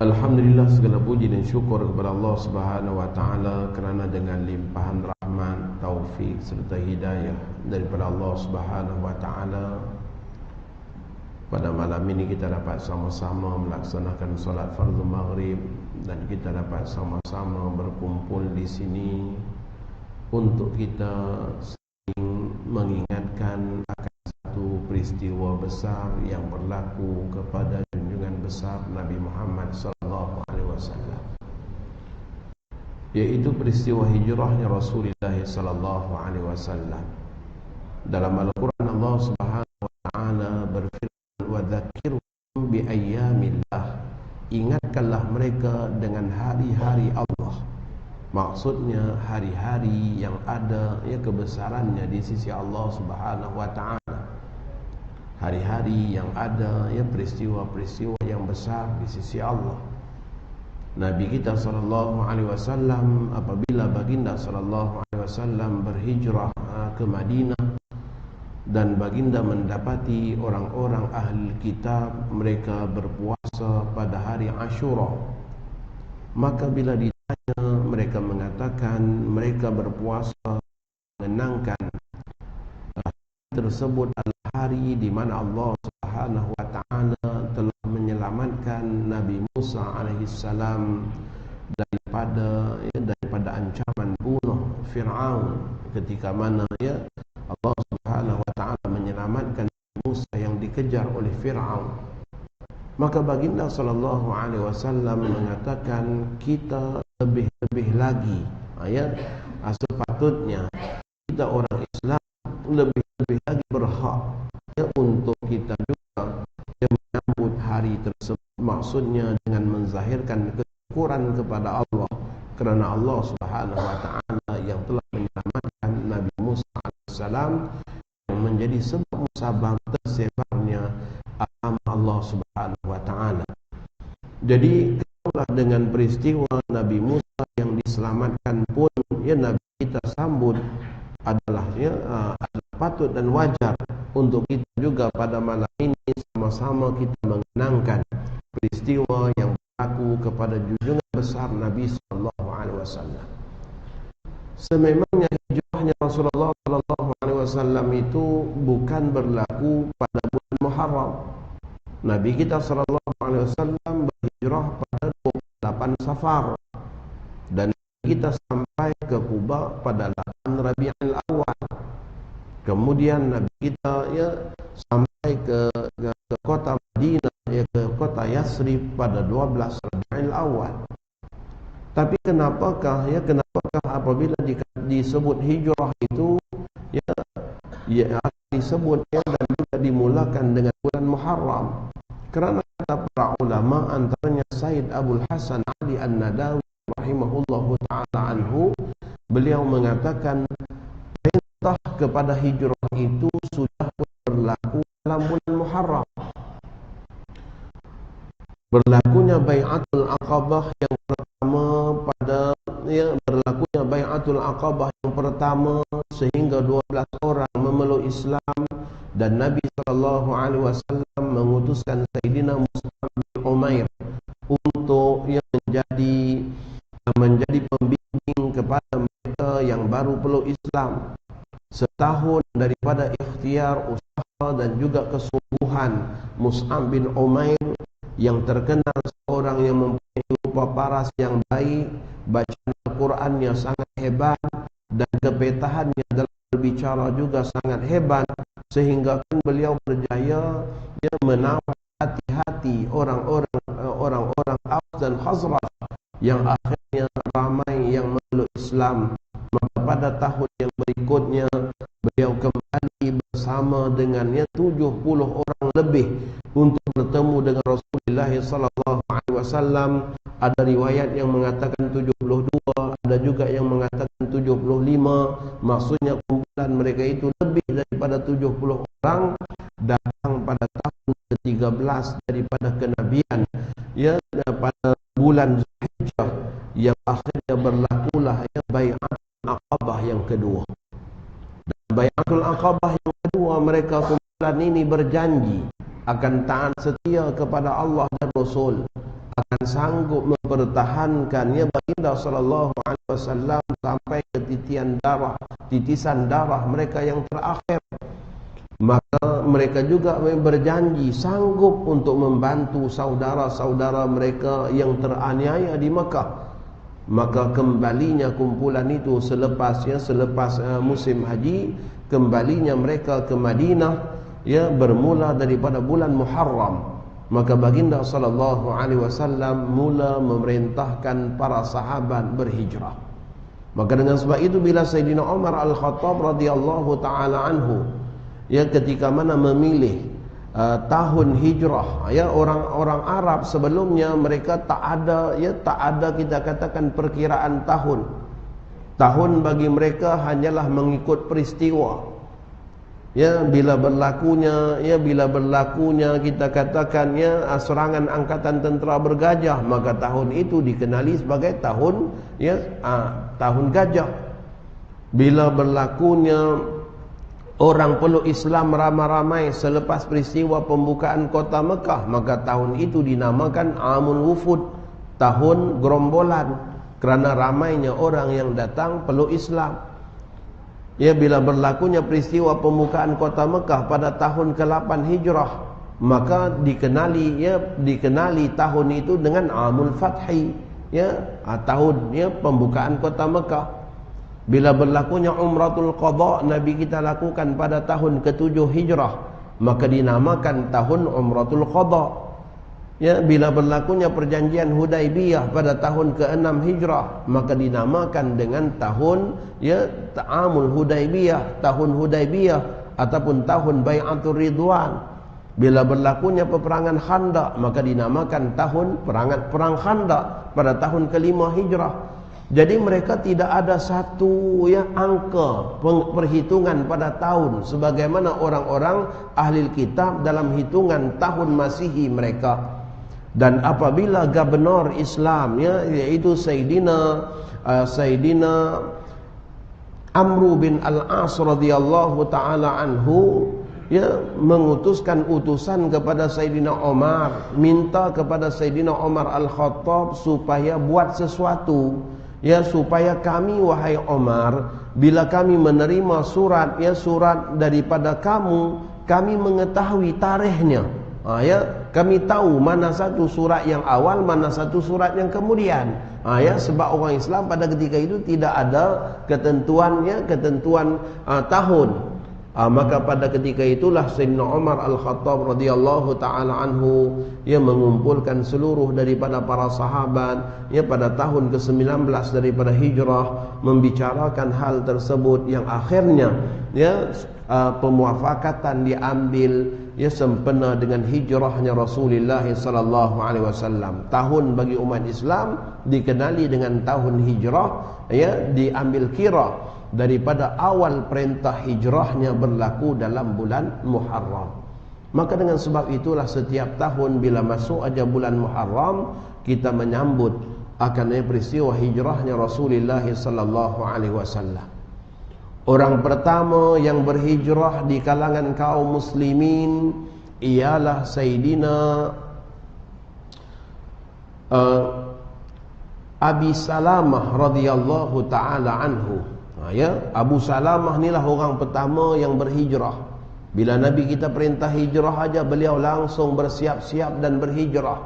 Alhamdulillah, segala puji dan syukur kepada Allah Subhanahu wa taala kerana dengan limpahan rahmat, taufik serta hidayah daripada Allah Subhanahu wa taala, pada malam ini kita dapat sama-sama melaksanakan solat fardu maghrib dan kita dapat sama-sama berkumpul di sini untuk kita saling mengingatkan akan satu peristiwa besar yang berlaku kepada junjungan besar Nabi Muhammad sallallahu alaihi wasallam, yaitu peristiwa hijrahnya Rasulullah sallallahu alaihi wasallam. Dalam Al-Quran Allah Subhanahu wa taala berfirman, wa dzakirhum bi ayyamillah, ingatkanlah mereka dengan hari-hari Allah. Maksudnya hari-hari yang ada kebesarannya di sisi Allah Subhanahu wa taala. Hari-hari yang ada peristiwa-peristiwa yang besar di sisi Allah. Nabi kita sallallahu alaihi wasallam, apabila baginda sallallahu alaihi wasallam berhijrah ke Madinah dan baginda mendapati orang-orang ahli kitab mereka berpuasa pada hari Ashura, maka bila ditanya mereka mengatakan mereka berpuasa menyenangkan. Tersebut adalah hari di mana Allah Subhanahu wa taala telah menyelamatkan Nabi Musa alaihissalam daripada ancaman bunuh Fir'aun, ketika mana Allah Subhanahu wa taala menyelamatkan Nabi Musa yang dikejar oleh Fir'aun. Maka baginda sallallahu alaihi wasallam mengatakan kita lebih-lebih lagi sepatutnya kita orang Islam lebih-lebih lagi berhak untuk kita juga menyambut hari tersebut, maksudnya dengan menzahirkan kesyukuran kepada Allah kerana Allah Subhanahu wa taala yang telah menyelamatkan Nabi Musa alaihissalam, yang menjadi sebab musabab tersebarnya agama Allah Subhanahu wa taala. Jadi dengan peristiwa Nabi Musa yang diselamatkan pun Nabi kita sambut adalah patut dan wajar untuk kita juga pada malam ini sama-sama kita mengenangkan peristiwa yang berlaku kepada junjungan besar Nabi sallallahu alaihi wasallam. Sememangnya hijrahnya Rasulullah sallallahu alaihi wasallam itu bukan berlaku pada bulan Muharram. Nabi kita sallallahu alaihi wasallam berhijrah pada 28 Safar dan kita sampai ke Kuba pada 8 Rabiul Awal. Kemudian Nabi kita sampai ke kota Madinah, ke kota Yasrib pada 12 Rabiul Awal. Tapi kenapakah apabila disebut hijrah itu disebut dan juga dimulakan dengan bulan Muharram? Kerana kata para ulama, antaranya Said Abdul Hasan Ali An-Nadawi rahimahullahu ta'ala anhu, beliau mengatakan perintah kepada hijrah itu sudah berlaku dalam bulan Muharram. Berlakunya Bai'atul Aqabah yang pertama berlakunya Bai'atul Aqabah yang pertama sehingga 12 orang memeluk Islam, dan Nabi sallallahu alaihi wasallam mengutuskan Sayyidina Mus'ab bin Umair untuk menjadi pembimbing kepada mereka yang baru peluk Islam. Setahun daripada ikhtiar, usaha dan juga kesungguhan Mus'ab bin Umair yang terkenal seorang yang mempunyai rupa paras yang baik, bacaan Al-Qurannya sangat hebat dan kepetahannya dalam berbicara juga sangat hebat, sehingga beliau berjaya menawar hati-hati orang-orang Aus dan Khazraj yang akhirnya ramai yang memeluk Islam. Maka pada tahun yang berikutnya beliau kembali bersama dengannya 70 orang lebih untuk bertemu dengan Rasulullah sallallahu alaihi wasallam. Ada riwayat yang mengatakan 72, ada juga yang mengatakan 75. Maksudnya kumpulan mereka itu lebih daripada 70 orang datang pada tahun ke-13 daripada kenabian, pada bulan Zulhijjah, yang akhirnya berlakulah Bai'atul Aqabah yang kedua. Dan Bai'atul Aqabah yang kedua, mereka kumpulan ini berjanji akan taat setia kepada Allah dan Rasul, dan sanggup mempertahankannya baginda sallallahu alaihi wasallam sampai ke titisan darah mereka yang terakhir. Maka mereka juga berjanji sanggup untuk membantu saudara-saudara mereka yang teraniaya di Mekah. Maka kembalinya kumpulan itu selepas musim haji, kembalinya mereka ke Madinah bermula daripada bulan Muharram. Maka baginda sallallahu alaihi wasallam mula memerintahkan para sahabat berhijrah. Maka dengan sebab itu bila Sayyidina Umar Al-Khattab radhiyallahu taala anhu ketika mana memilih tahun hijrah, orang-orang Arab sebelumnya mereka tak ada kita katakan perkiraan tahun. Tahun bagi mereka hanyalah mengikut peristiwa. Bila berlakunya kita katakan serangan angkatan tentera bergajah, maka tahun itu dikenali sebagai tahun tahun gajah. Bila berlakunya orang peluk Islam ramai-ramai selepas peristiwa pembukaan kota Mekah, maka tahun itu dinamakan Amul Wufud, tahun gerombolan, kerana ramainya orang yang datang peluk Islam. Bila berlakunya peristiwa pembukaan kota Mekah pada tahun ke-8 Hijrah, maka dikenali tahun itu dengan Amul Fathi, tahun pembukaan kota Mekah. Bila berlakunya Umratul Qadha Nabi kita lakukan pada tahun ke-7 Hijrah, maka dinamakan tahun Umratul Qadha. Bila berlakunya perjanjian Hudaibiyah pada tahun ke-6 Hijrah, maka dinamakan dengan tahun Ta'amul Hudaibiyah, tahun Hudaibiyah ataupun tahun Bai'atul Ridwan. Bila berlakunya peperangan Khandaq, maka dinamakan tahun perang Khandaq pada tahun ke-5 Hijrah. Jadi mereka tidak ada satu angka perhitungan pada tahun sebagaimana orang-orang ahli kitab dalam hitungan tahun Masihi mereka. Dan apabila gubernur Islam yaitu Sayyidina Amru bin Al-As radhiyallahu taala anhu mengutuskan utusan kepada Sayyidina Umar, minta kepada Sayyidina Umar Al-Khattab supaya buat sesuatu, supaya kami wahai Umar, bila kami menerima surat daripada kamu, kami mengetahui tarikhnya. Kami tahu mana satu surat yang awal, mana satu surat yang kemudian. Sebab orang Islam pada ketika itu tidak ada ketentuan tahun. Maka pada ketika itulah Sayyidina Umar Al-Khattab radhiyallahu taala anhu mengumpulkan seluruh daripada para sahabat pada tahun ke-19 daripada hijrah, membicarakan hal tersebut yang akhirnya pemuafakatan diambil sempena dengan hijrahnya Rasulullah sallallahu alaihi wasallam. Tahun bagi umat Islam dikenali dengan tahun hijrah, diambil kira daripada awal perintah hijrahnya berlaku dalam bulan Muharram. Maka dengan sebab itulah setiap tahun bila masuk aja bulan Muharram, kita menyambut akan peristiwa hijrahnya Rasulullah sallallahu alaihi wasallam. Orang pertama yang berhijrah di kalangan kaum muslimin ialah Sayyidina Abi Salamah radhiyallahu taala anhu. Abu Salamah inilah orang pertama yang berhijrah. Bila Nabi kita perintah hijrah aja, beliau langsung bersiap-siap dan berhijrah.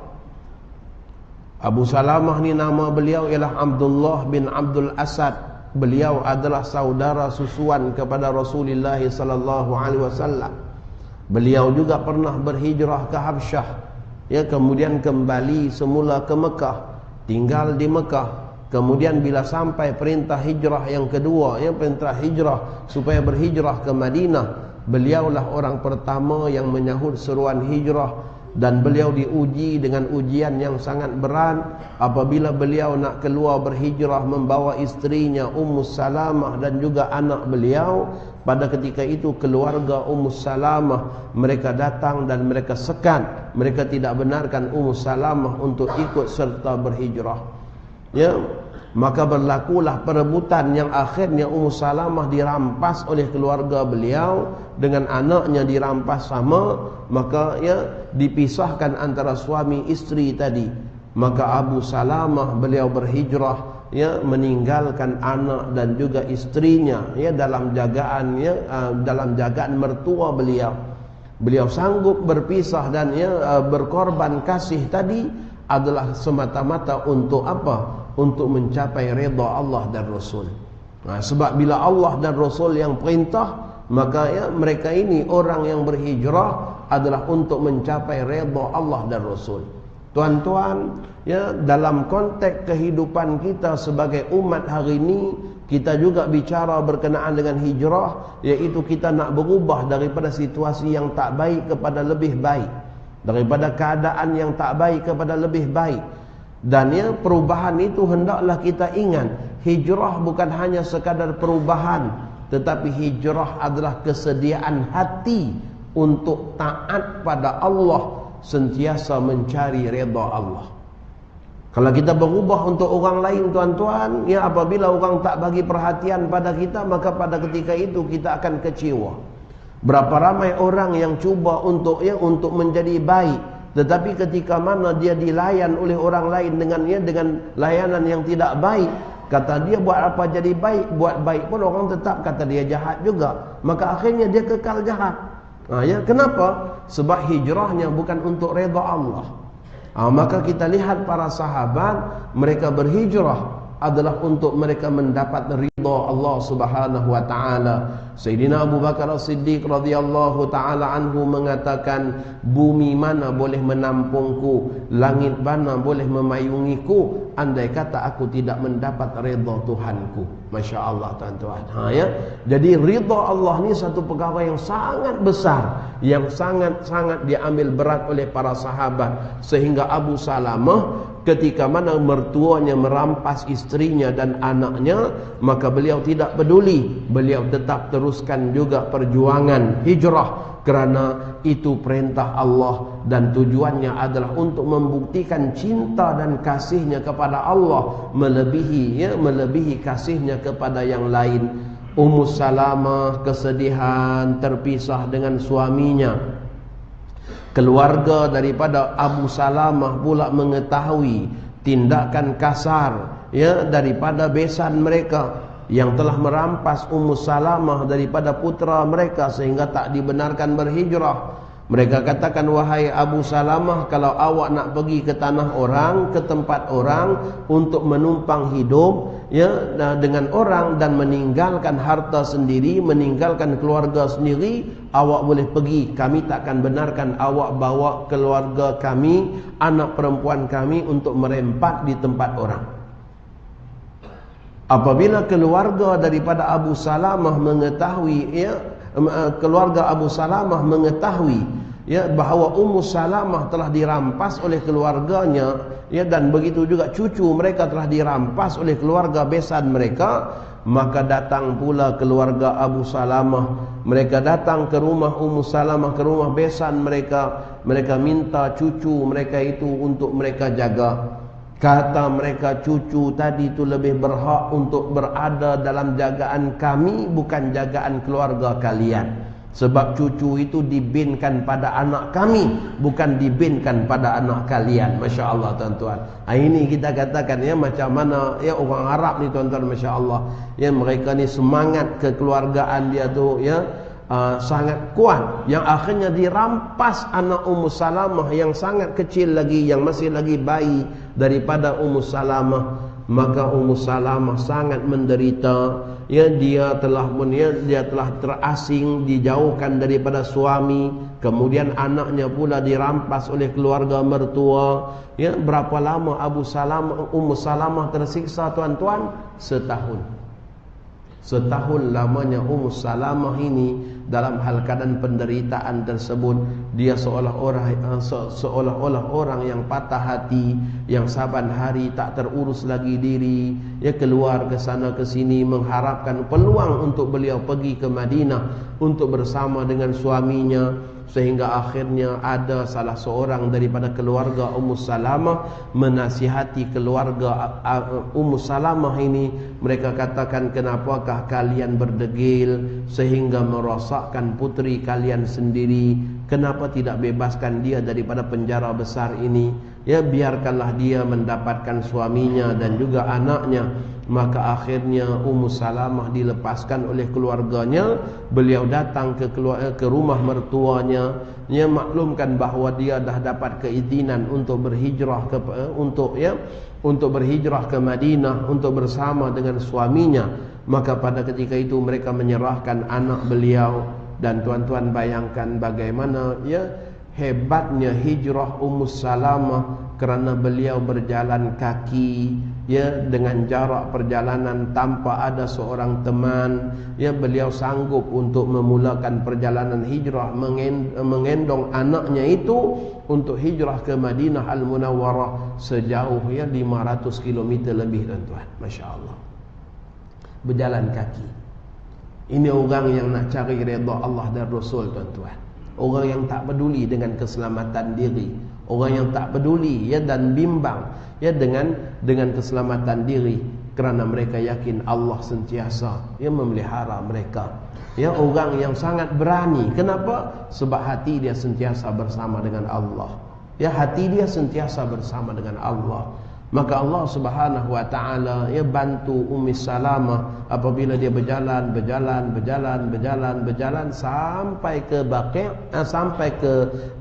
Abu Salamah ni nama beliau ialah Abdullah bin Abdul Asad. Beliau adalah saudara susuan kepada Rasulullah sallallahu alaihi wasallam. Beliau juga pernah berhijrah ke Habsyah, kemudian kembali semula ke Mekah, tinggal di Mekah. Kemudian bila sampai perintah hijrah yang kedua, perintah hijrah supaya berhijrah ke Madinah, beliaulah orang pertama yang menyahut seruan hijrah. Dan beliau diuji dengan ujian yang sangat berat apabila beliau nak keluar berhijrah membawa istrinya Ummu Salamah dan juga anak beliau. Pada ketika itu keluarga Ummu Salamah mereka datang dan mereka sekat, mereka tidak benarkan Ummu Salamah untuk ikut serta berhijrah. Maka berlakulah perebutan yang akhirnya Ummu Salamah dirampas oleh keluarga beliau dengan anaknya dirampas sama. Maka dipisahkan antara suami isteri tadi. maka Abu Salamah beliau berhijrah, ya, meninggalkan anak dan juga istrinya, ya, dalam jagaan, ya, dalam jagaan mertua beliau. Beliau sanggup berpisah dan, ya, berkorban kasih tadi adalah semata-mata untuk apa? Untuk mencapai redha Allah dan Rasul. Nah, sebab bila Allah dan Rasul yang perintah, maka, ya, mereka ini orang yang berhijrah adalah untuk mencapai redha Allah dan Rasul. Tuan-tuan, ya, dalam konteks kehidupan kita sebagai umat hari ini, kita juga bicara berkenaan dengan hijrah, iaitu kita nak berubah daripada situasi yang tak baik kepada lebih baik, daripada keadaan yang tak baik kepada lebih baik. Dan, ya, perubahan itu hendaklah kita ingat, hijrah bukan hanya sekadar perubahan, tetapi hijrah adalah kesediaan hati untuk taat pada Allah, sentiasa mencari redha Allah. Kalau kita berubah untuk orang lain, tuan-tuan, ya, apabila orang tak bagi perhatian pada kita, maka pada ketika itu kita akan kecewa. Berapa ramai orang yang cuba untuk, ya, untuk menjadi baik, tetapi ketika mana dia dilayan oleh orang lain dengan, ya, dengan layanan yang tidak baik, kata dia buat apa jadi baik, buat baik pun orang tetap kata dia jahat juga, maka akhirnya dia kekal jahat. Ya, kenapa? Sebab hijrahnya bukan untuk redha Allah. Maka kita lihat para sahabat, mereka berhijrah adalah untuk mereka mendapat ridha Allah Subhanahu wa taala. Sayyidina Abu Bakar As-Siddiq radhiyallahu taala anhu mengatakan, bumi mana boleh menampungku, langit mana boleh memayungiku, andai kata aku tidak mendapat ridha Tuhanku. Masya Allah, tuan-tuan. Ya. Jadi ridha Allah ni satu perkara yang sangat besar, yang sangat-sangat diambil berat oleh para sahabat, sehingga Abu Salamah ketika mana mertuanya merampas istrinya dan anaknya, maka beliau tidak peduli, beliau tetap teruskan juga perjuangan hijrah, kerana itu perintah Allah dan tujuannya adalah untuk membuktikan cinta dan kasihnya kepada Allah melebihi, ya, melebihi kasihnya kepada yang lain. Ummu Salamah kesedihan terpisah dengan suaminya. Keluarga daripada Abu Salamah pula mengetahui tindakan kasar, ya, daripada besan mereka yang telah merampas Ummu Salamah daripada putera mereka sehingga tak dibenarkan berhijrah. Mereka katakan, wahai Abu Salamah, kalau awak nak pergi ke tanah orang, ke tempat orang untuk menumpang hidup, ya, dengan orang dan meninggalkan harta sendiri, meninggalkan keluarga sendiri, awak boleh pergi. Kami tak akan benarkan awak bawa keluarga kami, anak perempuan kami untuk merempat di tempat orang. Apabila keluarga daripada Abu Salamah mengetahui, ya, keluarga Abu Salamah mengetahui, ya, bahawa Ummu Salamah telah dirampas oleh keluarganya, ya, dan begitu juga cucu mereka telah dirampas oleh keluarga besan mereka, maka datang pula keluarga Abu Salamah. Mereka datang ke rumah Ummu Salamah, ke rumah besan mereka. Mereka minta cucu mereka itu untuk mereka jaga. Kata mereka, cucu tadi itu lebih berhak untuk berada dalam jagaan kami, bukan jagaan keluarga kalian. Sebab cucu itu dibinkan pada anak kami, bukan dibinkan pada anak kalian. Masya Allah, tuan-tuan. Ini kita katakan, ya, macam mana, ya, orang Arab ni, tuan-tuan, Masya Allah, ya, mereka ni semangat kekeluargaan dia tu, ya, sangat kuat, yang akhirnya dirampas anak Ummu Salamah yang sangat kecil lagi, yang masih lagi bayi daripada Ummu Salamah. Maka Ummu Salamah sangat menderita, ya, dia telah terasing, dijauhkan daripada suami, kemudian anaknya pula dirampas oleh keluarga mertua. Ya, berapa lama Ummu Salamah tersiksa, tuan-tuan? Setahun lamanya Ummu Salamah ini dalam hal keadaan penderitaan tersebut. Dia seolah-olah orang yang patah hati, yang saban hari tak terurus lagi diri, ya, keluar ke sana ke sini mengharapkan peluang untuk beliau pergi ke Madinah untuk bersama dengan suaminya. Sehingga akhirnya ada salah seorang daripada keluarga Ummu Salamah menasihati keluarga Ummu Salamah ini. Mereka katakan, kenapakah kalian berdegil sehingga merosakkan putri kalian sendiri? Kenapa tidak bebaskan dia daripada penjara besar ini? ya biarkanlah dia mendapatkan suaminya dan juga anaknya. Maka akhirnya Ummu Salamah dilepaskan oleh keluarganya. Beliau datang ke rumah mertuanya, dia maklumkan bahawa dia dah dapat keizinan untuk berhijrah untuk berhijrah ke Madinah untuk bersama dengan suaminya. Maka pada ketika itu mereka menyerahkan anak beliau. Dan tuan-tuan bayangkan bagaimana hebatnya hijrah Ummu Salamah, kerana beliau berjalan kaki dengan jarak perjalanan tanpa ada seorang teman. Beliau sanggup untuk memulakan perjalanan hijrah, mengendong anaknya itu untuk hijrah ke Madinah Al-Munawwarah sejauh 500 km lebih, tuan-tuan. Masya Allah, berjalan kaki. Ini orang yang nak cari redha Allah dan Rasul, tuan-tuan. Orang yang tak peduli dengan keselamatan diri, orang yang tak peduli dan bimbang dengan keselamatan diri, kerana mereka yakin Allah sentiasa memelihara mereka. Orang yang sangat berani. Kenapa? Sebab hati dia sentiasa bersama dengan Allah. Hati dia sentiasa bersama dengan Allah. Maka Allah Subhanahu wa taala bantu Ummi Salamah apabila dia berjalan sampai ke Baqi', sampai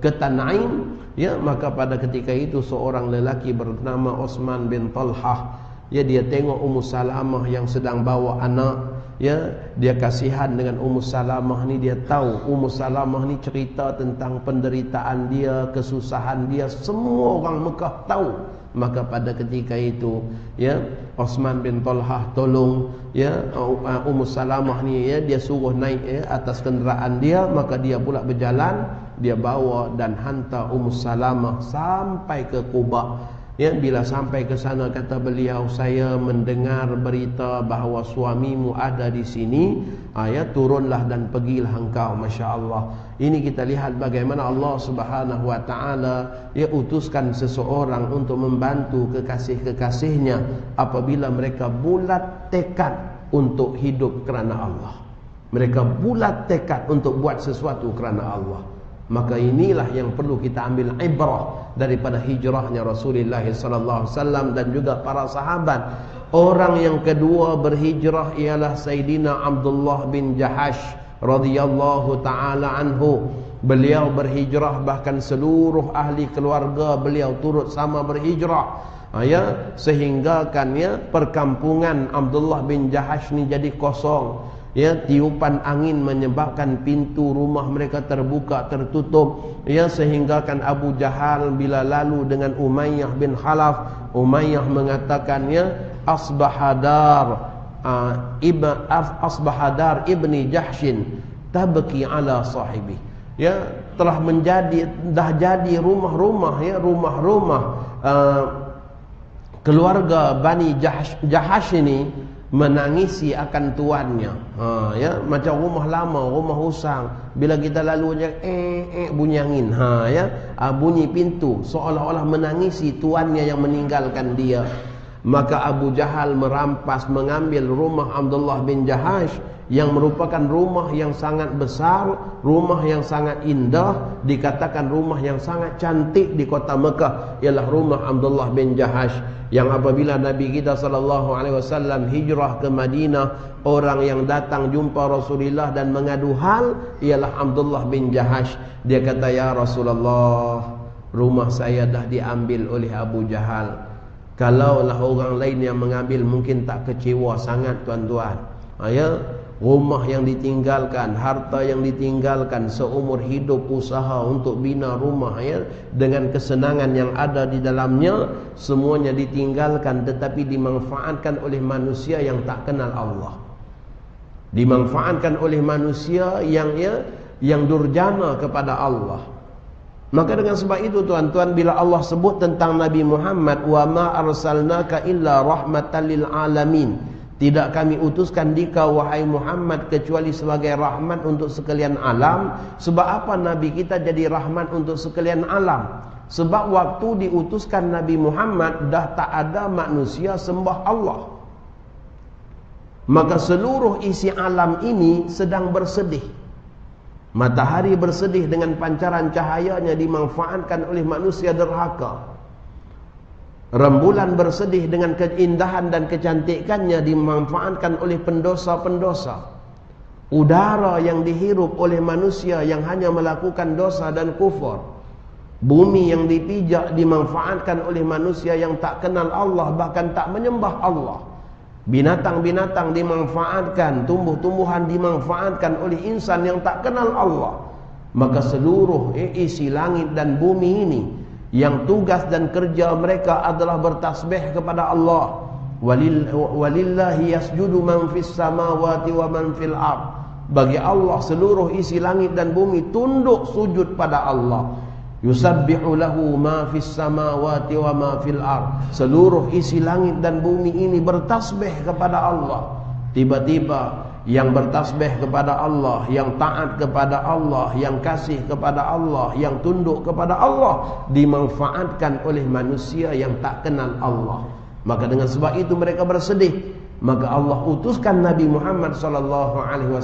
ke Tan'im. Maka pada ketika itu seorang lelaki bernama Utsman bin Talhah, dia tengok Ummu Salamah yang sedang bawa anak. Dia kasihan dengan Ummu Salamah ni. Dia tahu Ummu Salamah ni cerita tentang penderitaan dia, kesusahan dia, semua orang Mekah tahu. Maka pada ketika itu Utsman bin Talhah tolong Ummu Salamah ni, dia suruh naik atas kenderaan dia. Maka dia pula berjalan, dia bawa dan hantar Ummu Salamah sampai ke Quba. Bila sampai ke sana, kata beliau, saya mendengar berita bahawa suamimu ada di sini. Turunlah dan pergilah engkau. Masya Allah. Ini kita lihat bagaimana Allah Subhanahu wa taala utuskan seseorang untuk membantu kekasih-kekasihnya apabila mereka bulat tekad untuk hidup kerana Allah. Mereka bulat tekad untuk buat sesuatu kerana Allah. Maka inilah yang perlu kita ambil ibrah daripada hijrahnya Rasulullah sallallahu alaihi wasallam dan juga para sahabat. Orang yang kedua berhijrah ialah Sayyidina Abdullah bin Jahash radhiyallahu taala anhu. Beliau berhijrah, bahkan seluruh ahli keluarga beliau turut sama berhijrah. Sehingga kan perkampungan Abdullah bin Jahash ni jadi kosong. Tiupan angin menyebabkan pintu rumah mereka terbuka, tertutup. Sehingga kan Abu Jahal bila lalu dengan Umayyah bin Khalaf, Umayyah mengatakannya asbahadar ibni Jahshin tabki ala sahibi. Telah menjadi, dah jadi rumah-rumah keluarga Bani Jahash ini menangisi akan tuannya. Macam rumah lama, rumah usang, bila kita lalu je bunyi angin, bunyi pintu, seolah-olah menangisi tuannya yang meninggalkan dia. Maka Abu Jahal merampas, mengambil rumah Abdullah bin Jahash yang merupakan rumah yang sangat besar, rumah yang sangat indah, dikatakan rumah yang sangat cantik di kota Mekah, ialah rumah Abdullah bin Jahash. Yang apabila Nabi kita SAW hijrah ke Madinah, orang yang datang jumpa Rasulullah dan mengadu hal ialah Abdullah bin Jahash. Dia kata, ya Rasulullah, rumah saya dah diambil oleh Abu Jahal. Kalaulah orang lain yang mengambil, mungkin tak kecewa sangat, tuan-tuan. Rumah yang ditinggalkan, harta yang ditinggalkan, seumur hidup usaha untuk bina rumah, dengan kesenangan yang ada di dalamnya, semuanya ditinggalkan, tetapi dimanfaatkan oleh manusia yang tak kenal Allah, dimanfaatkan oleh manusia yang durjana kepada Allah. Maka dengan sebab itu, tuan-tuan, bila Allah sebut tentang Nabi Muhammad, wa ma arsalnaka illa rahmatan lil alamin, tidak kami utuskan dikau wahai Muhammad kecuali sebagai rahmat untuk sekalian alam. Sebab apa Nabi kita jadi rahmat untuk sekalian alam? Sebab waktu diutuskan Nabi Muhammad, dah tak ada manusia sembah Allah. Maka seluruh isi alam ini sedang bersedih. Matahari bersedih dengan pancaran cahayanya dimanfaatkan oleh manusia derhaka. Rembulan bersedih dengan keindahan dan kecantikannya dimanfaatkan oleh pendosa-pendosa. Udara yang dihirup oleh manusia yang hanya melakukan dosa dan kufur. Bumi yang dipijak dimanfaatkan oleh manusia yang tak kenal Allah, bahkan tak menyembah Allah. Binatang-binatang dimanfaatkan, tumbuh-tumbuhan dimanfaatkan oleh insan yang tak kenal Allah. Maka seluruh isi langit dan bumi ini yang tugas dan kerja mereka adalah bertasbih kepada Allah. Walillahi yasjudu man fis samawati wa man fil ard. Bagi Allah seluruh isi langit dan bumi tunduk sujud pada Allah. Yusabbihu lahu ma fis samawati wa ma fil ard. Seluruh isi langit dan bumi ini bertasbih kepada Allah. Tiba-tiba yang bertasbih kepada Allah, yang taat kepada Allah, yang kasih kepada Allah, yang tunduk kepada Allah dimanfaatkan oleh manusia yang tak kenal Allah. Maka dengan sebab itu mereka bersedih. Maka Allah utuskan Nabi Muhammad SAW.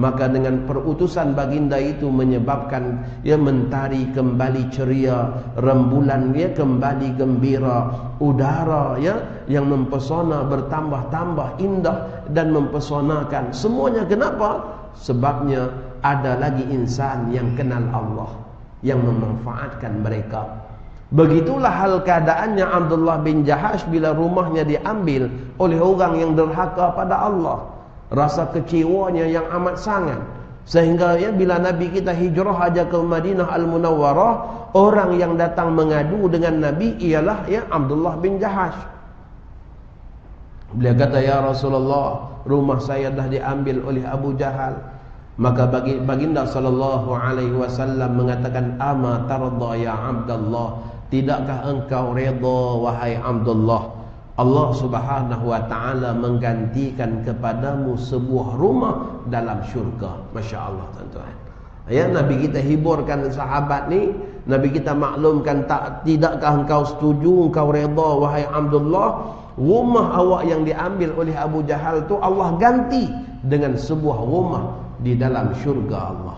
Maka dengan perutusan baginda itu menyebabkan mentari kembali ceria, rembulan kembali gembira, udara yang mempesona bertambah-tambah indah dan mempesonakan. Semuanya kenapa? Sebabnya ada lagi insan yang kenal Allah, yang memanfaatkan mereka. Begitulah hal keadaannya Abdullah bin Jahash bila rumahnya diambil oleh orang yang derhaka pada Allah. Rasa kecewanya yang amat sangat, sehingga bila Nabi kita hijrah aja ke Madinah Al-Munawwarah, orang yang datang mengadu dengan Nabi ialah Abdullah bin Jahash. Beliau kata, ya Rasulullah, rumah saya dah diambil oleh Abu Jahal. Maka baginda sallallahu alaihi wasallam mengatakan, ama tarda ya Abdullah, tidakkah engkau redha wahai Abdullah, Allah Subhanahu wa taala menggantikan kepadamu sebuah rumah dalam syurga. Masya-Allah tuan-tuan. Nabi kita hiburkan sahabat ni, Nabi kita maklumkan, tidakkah engkau setuju, engkau redha wahai Abdullah, rumah awak yang diambil oleh Abu Jahal tu Allah ganti dengan sebuah rumah di dalam syurga Allah.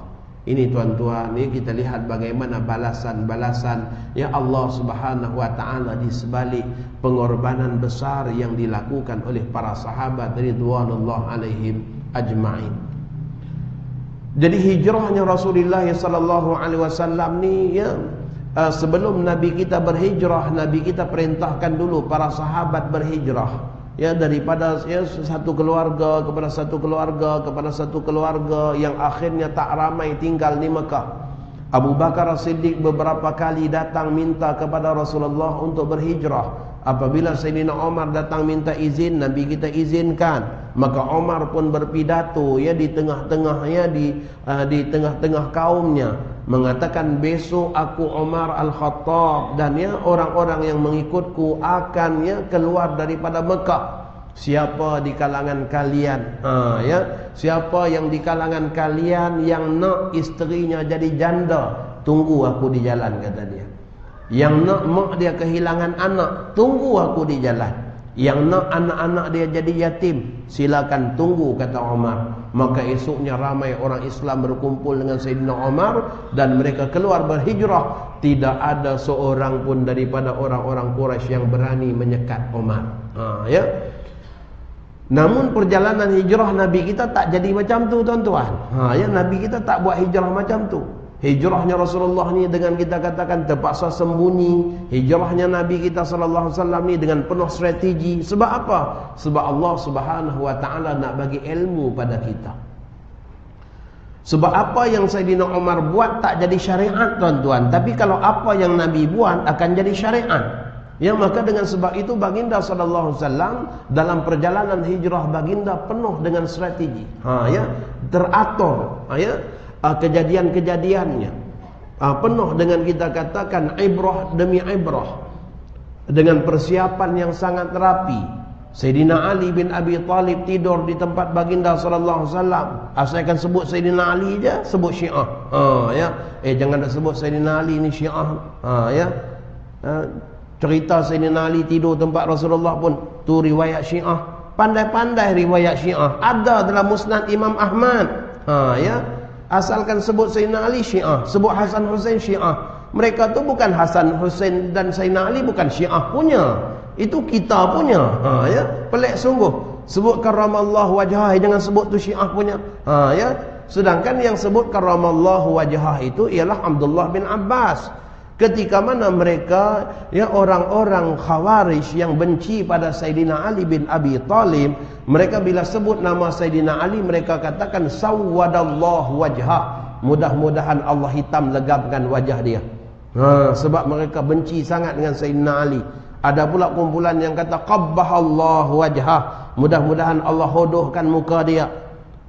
Ini tuan-tuan, kita lihat bagaimana balasan-balasan Allah Subhanahu wa taala di sebalik pengorbanan besar yang dilakukan oleh para sahabat ridwanullah alaihim ajma'in. Jadi hijrahnya Rasulullah sallallahu alaihi wasallam ni sebelum Nabi kita berhijrah, Nabi kita perintahkan dulu para sahabat berhijrah. Daripada satu keluarga kepada satu keluarga kepada satu keluarga yang akhirnya tak ramai tinggal di Mekah. Abu Bakar As-Siddiq beberapa kali datang minta kepada Rasulullah untuk berhijrah. Apabila Sayyidina Umar datang minta izin, Nabi kita izinkan. Maka Umar pun berpidato di tengah-tengahnya, di tengah-tengah kaumnya, mengatakan, besok aku Umar Al-Khattab dan orang-orang yang mengikutku akan keluar daripada Mekah. Siapa di kalangan kalian siapa yang di kalangan kalian yang nak isterinya jadi janda, tunggu aku di jalan, kata dia. Yang nak mak dia kehilangan anak, tunggu aku di jalan. Yang nak anak-anak dia jadi yatim, silakan tunggu, kata Umar. Maka esoknya ramai orang Islam berkumpul dengan Sayyidina Umar dan mereka keluar berhijrah. Tidak ada seorang pun daripada orang-orang Quraisy yang berani menyekat Umar. Namun perjalanan hijrah Nabi kita tak jadi macam tu, tuan-tuan. Nabi kita tak buat hijrah macam tu. Hijrahnya Rasulullah ni dengan kita katakan terpaksa sembunyi. Hijrahnya Nabi kita sallallahu alaihi wasallam ni dengan penuh strategi. Sebab apa? Sebab Allah Subhanahu wa taala nak bagi ilmu pada kita. Sebab apa yang Sayyidina Umar buat tak jadi syariat, tuan-tuan, tapi kalau apa yang Nabi buat akan jadi syariat. Maka dengan sebab itu baginda sallallahu alaihi wasallam dalam perjalanan hijrah baginda penuh dengan strategi. Teratur kejadian-kejadiannya, penuh dengan kita katakan ibrah demi ibrah, dengan persiapan yang sangat rapi. Sayyidina Ali bin Abi Talib tidur di tempat baginda sallallahu alaihi wasallam. Saya akan sebut Sayyidina Ali je, sebut Syiah. Jangan nak sebut Sayyidina Ali ni Syiah. Cerita Sayyidina Ali tidur tempat Rasulullah pun tu riwayat Syiah. Pandai-pandai riwayat Syiah ada dalam Musnad Imam Ahmad. Asalkan sebut Sayyidina Ali Syiah, sebut Hasan Husain Syiah, Mereka tu bukan Hasan Hussein dan Sayyidina Ali, bukan Syiah punya. Itu kita punya. Ya, pelik sungguh. Sebut karramallahu wajhah, jangan sebut tu Syiah punya. Ya. Sedangkan yang sebut karramallahu wajhah itu ialah Abdullah bin Abbas. Ketika mana mereka, ya, orang-orang Khawarij yang benci pada Sayyidina Ali bin Abi Talib, mereka bila sebut nama Sayyidina Ali, mereka katakan sawwadallahu wajhah, mudah-mudahan Allah hitam legapkan wajah dia. Sebab mereka benci sangat dengan Sayyidina Ali. Ada pula kumpulan yang kata qabbahallahu wajhah, mudah-mudahan Allah hodohkan muka dia.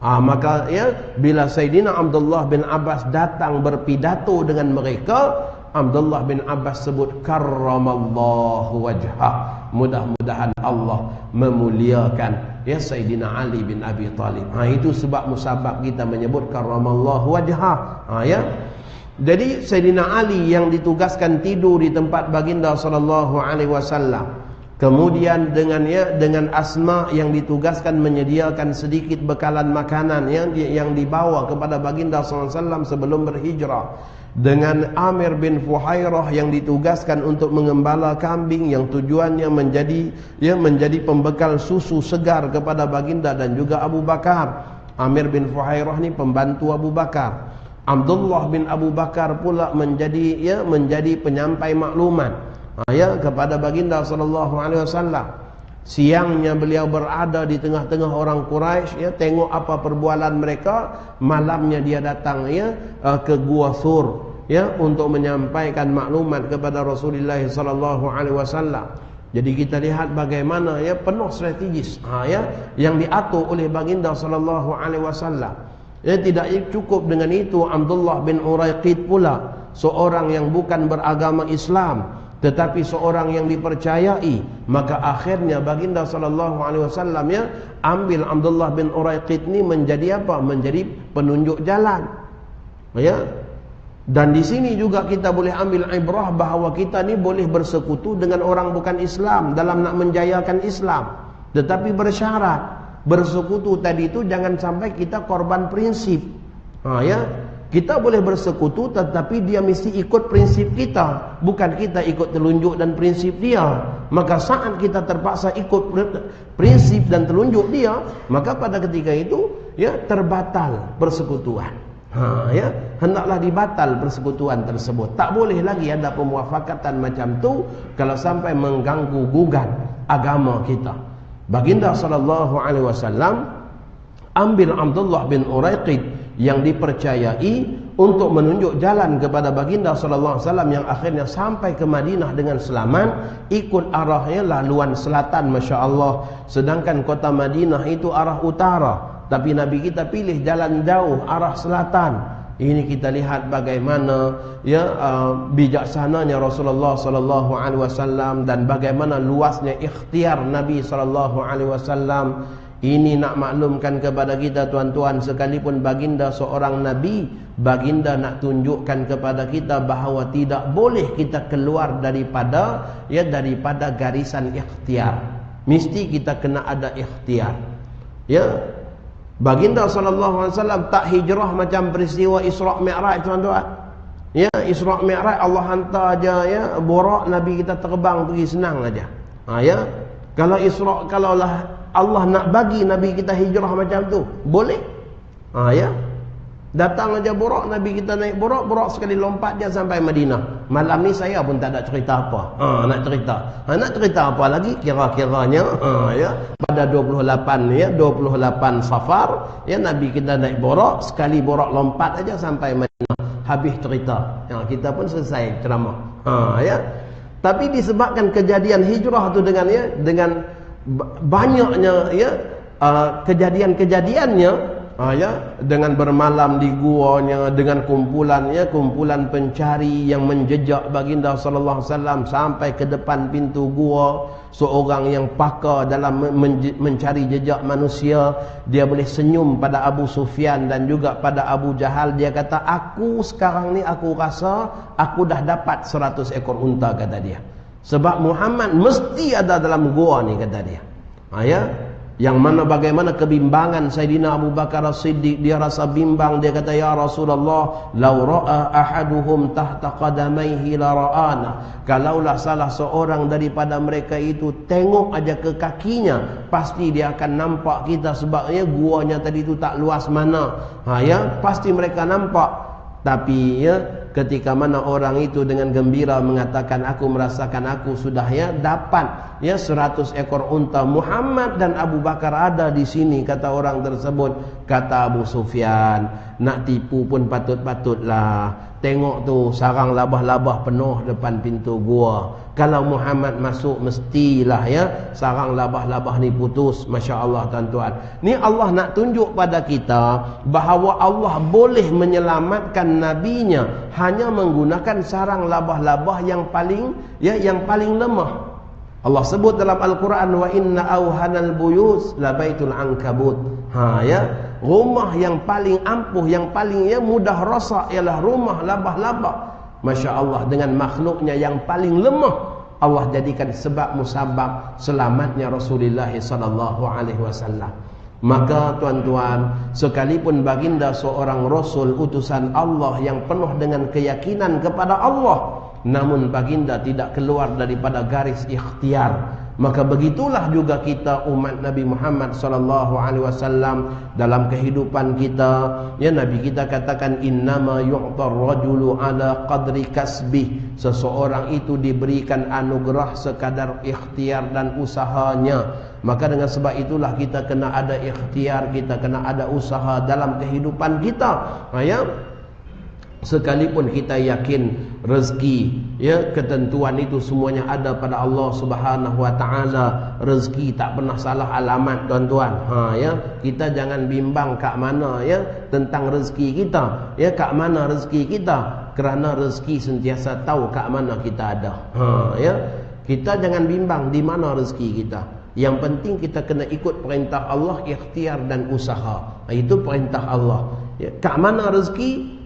Maka ya, bila Sayyidina Abdullah bin Abbas datang berpidato dengan mereka, Abdullah bin Abbas sebut karramallahu wajhah, mudah-mudahan Allah memuliakan, ya, Sayyidina Ali bin Abi Talib. Itu sebab musabab kita menyebut karramallahu wajhah. Ya. Jadi Sayyidina Ali yang ditugaskan tidur di tempat baginda sallallahu alaihi wasallam. Kemudian dengan Asma yang ditugaskan menyediakan sedikit bekalan makanan yang dibawa kepada baginda sallallahu alaihi wasallam sebelum berhijrah. Dengan Amir bin Fuhairah yang ditugaskan untuk mengembala kambing yang tujuannya menjadi pembekal susu segar kepada baginda dan juga Abu Bakar. Amir bin Fuhairah ni pembantu Abu Bakar. Abdullah bin Abu Bakar pula menjadi penyampai maklumat kepada baginda sallallahu alaihi wasallam. Siangnya beliau berada di tengah-tengah orang Quraisy, tengok apa perbualan mereka. Malamnya dia datang ke Gua Thur untuk menyampaikan maklumat kepada Rasulullah sallallahu alaihi wasallam. Jadi kita lihat bagaimana penuh strategis yang diatur oleh baginda sallallahu alaihi wasallam. Tidak cukup dengan itu, Abdullah bin Uraiqid pula seorang yang bukan beragama Islam tetapi seorang yang dipercayai. Maka akhirnya baginda sallallahu alaihi wasallam ambil Abdullah bin Uraiqid ni menjadi apa? Menjadi penunjuk jalan. Dan di sini juga kita boleh ambil ibrah bahawa kita ni boleh bersekutu dengan orang bukan Islam dalam nak menjayakan Islam, tetapi bersyarat. Bersekutu tadi itu jangan sampai kita korban prinsip. Kita boleh bersekutu tetapi dia mesti ikut prinsip kita, bukan kita ikut telunjuk dan prinsip dia. Maka saat kita terpaksa ikut prinsip dan telunjuk dia, maka pada ketika itu terbatal persekutuan. Hendaklah dibatal persekutuan tersebut. Tak boleh lagi ada pemuafakatan macam tu kalau sampai mengganggu gugat agama kita. Baginda sallallahu alaihi wasallam ambil Abdullah bin Uraiqid yang dipercayai untuk menunjuk jalan kepada baginda sallallahu alaihi wasallam, yang akhirnya sampai ke Madinah dengan selamat, ikut arahnya laluan selatan, masya-Allah. Sedangkan kota Madinah itu arah utara, tapi Nabi kita pilih jalan jauh arah selatan. Ini kita lihat bagaimana bijaksananya Rasulullah sallallahu alaihi wasallam dan bagaimana luasnya ikhtiar Nabi sallallahu alaihi wasallam. Ini nak maklumkan kepada kita tuan-tuan, sekalipun baginda seorang nabi, baginda nak tunjukkan kepada kita bahawa tidak boleh kita keluar daripada garisan ikhtiar. Mesti kita kena ada ikhtiar. Baginda sallallahu alaihi wasallam tak hijrah macam peristiwa Isra' Mi'raj, tuan-tuan. Isra' Mi'raj Allah hantar aja Buraq, Nabi kita terbang pergi senang aja. Kalau Isra', kalaulah Allah nak bagi Nabi kita hijrah macam tu, boleh. Datang aja Buraq, Nabi kita naik Buraq sekali lompat dia sampai Madinah. Malam ni saya pun tak ada cerita apa. Nak cerita apa lagi kira-kiranya pada 28 Safar Nabi kita naik Buraq, sekali Buraq lompat aja sampai Madinah. Habis cerita. Kita pun selesai ceramah. Tapi disebabkan kejadian hijrah tu dengan banyaknya kejadian-kejadiannya, dengan bermalam di guanya, dengan kumpulan pencari yang menjejak baginda sallallahu alaihi wasallam sampai ke depan pintu gua. Seorang yang pakar dalam mencari jejak manusia, dia boleh senyum pada Abu Sufyan dan juga pada Abu Jahal. Dia kata, aku sekarang ni aku rasa aku dah dapat 100 ekor unta, kata dia. Sebab Muhammad mesti ada dalam gua ni, kata dia. Yang mana bagaimana kebimbangan Sayyidina Abu Bakar As-Siddiq. Dia rasa bimbang, dia kata, ya Rasulullah, law ra'a ahaduhum tahta qadamaihi la ra'ana. Kalaulah salah seorang daripada mereka itu tengok aja ke kakinya, pasti dia akan nampak kita, sebabnya guanya tadi itu tak luas mana. Pasti mereka nampak. Tapi ketika mana orang itu dengan gembira mengatakan, aku merasakan aku sudah dapat 100 ekor unta, Muhammad dan Abu Bakar ada di sini, kata orang tersebut. Kata Abu Sufyan, nak tipu pun patut-patutlah. Tengok tu, sarang labah-labah penuh depan pintu gua. Kalau Muhammad masuk, mestilah sarang labah-labah ni putus. Masya Allah tuan-tuan. Ni Allah nak tunjuk pada kita bahawa Allah boleh menyelamatkan nabinya hanya menggunakan sarang labah-labah yang paling lemah. Allah sebut dalam Al-Quran, wa inna awhanal buyus la baitul ankabut. Rumah yang paling ampuh, yang paling mudah rosak ialah rumah labah-labah. Masya Allah, dengan makhluknya yang paling lemah, Allah jadikan sebab musabab selamatnya Rasulullah sallallahu alaihi wasallam. Maka tuan-tuan, sekalipun baginda seorang Rasul utusan Allah yang penuh dengan keyakinan kepada Allah, namun baginda tidak keluar daripada garis ikhtiar. Maka begitulah juga kita umat Nabi Muhammad sallallahu alaihi wasallam dalam kehidupan kita. Nabi kita katakan, innama yu'tar rajulu ala qadri kasbih. Seseorang itu diberikan anugerah sekadar ikhtiar dan usahanya. Maka dengan sebab itulah kita kena ada ikhtiar, kita kena ada usaha dalam kehidupan kita. Sekalipun kita yakin rezeki, ketentuan itu semuanya ada pada Allah Subhanahu wa taala. Rezeki tak pernah salah alamat tuan-tuan. Kita jangan bimbang kat mana tentang rezeki kita. Kat mana rezeki kita? Kerana rezeki sentiasa tahu kat mana kita ada. Kita jangan bimbang di mana rezeki kita. Yang penting kita kena ikut perintah Allah, ikhtiar dan usaha. Itu perintah Allah. Kat mana rezeki?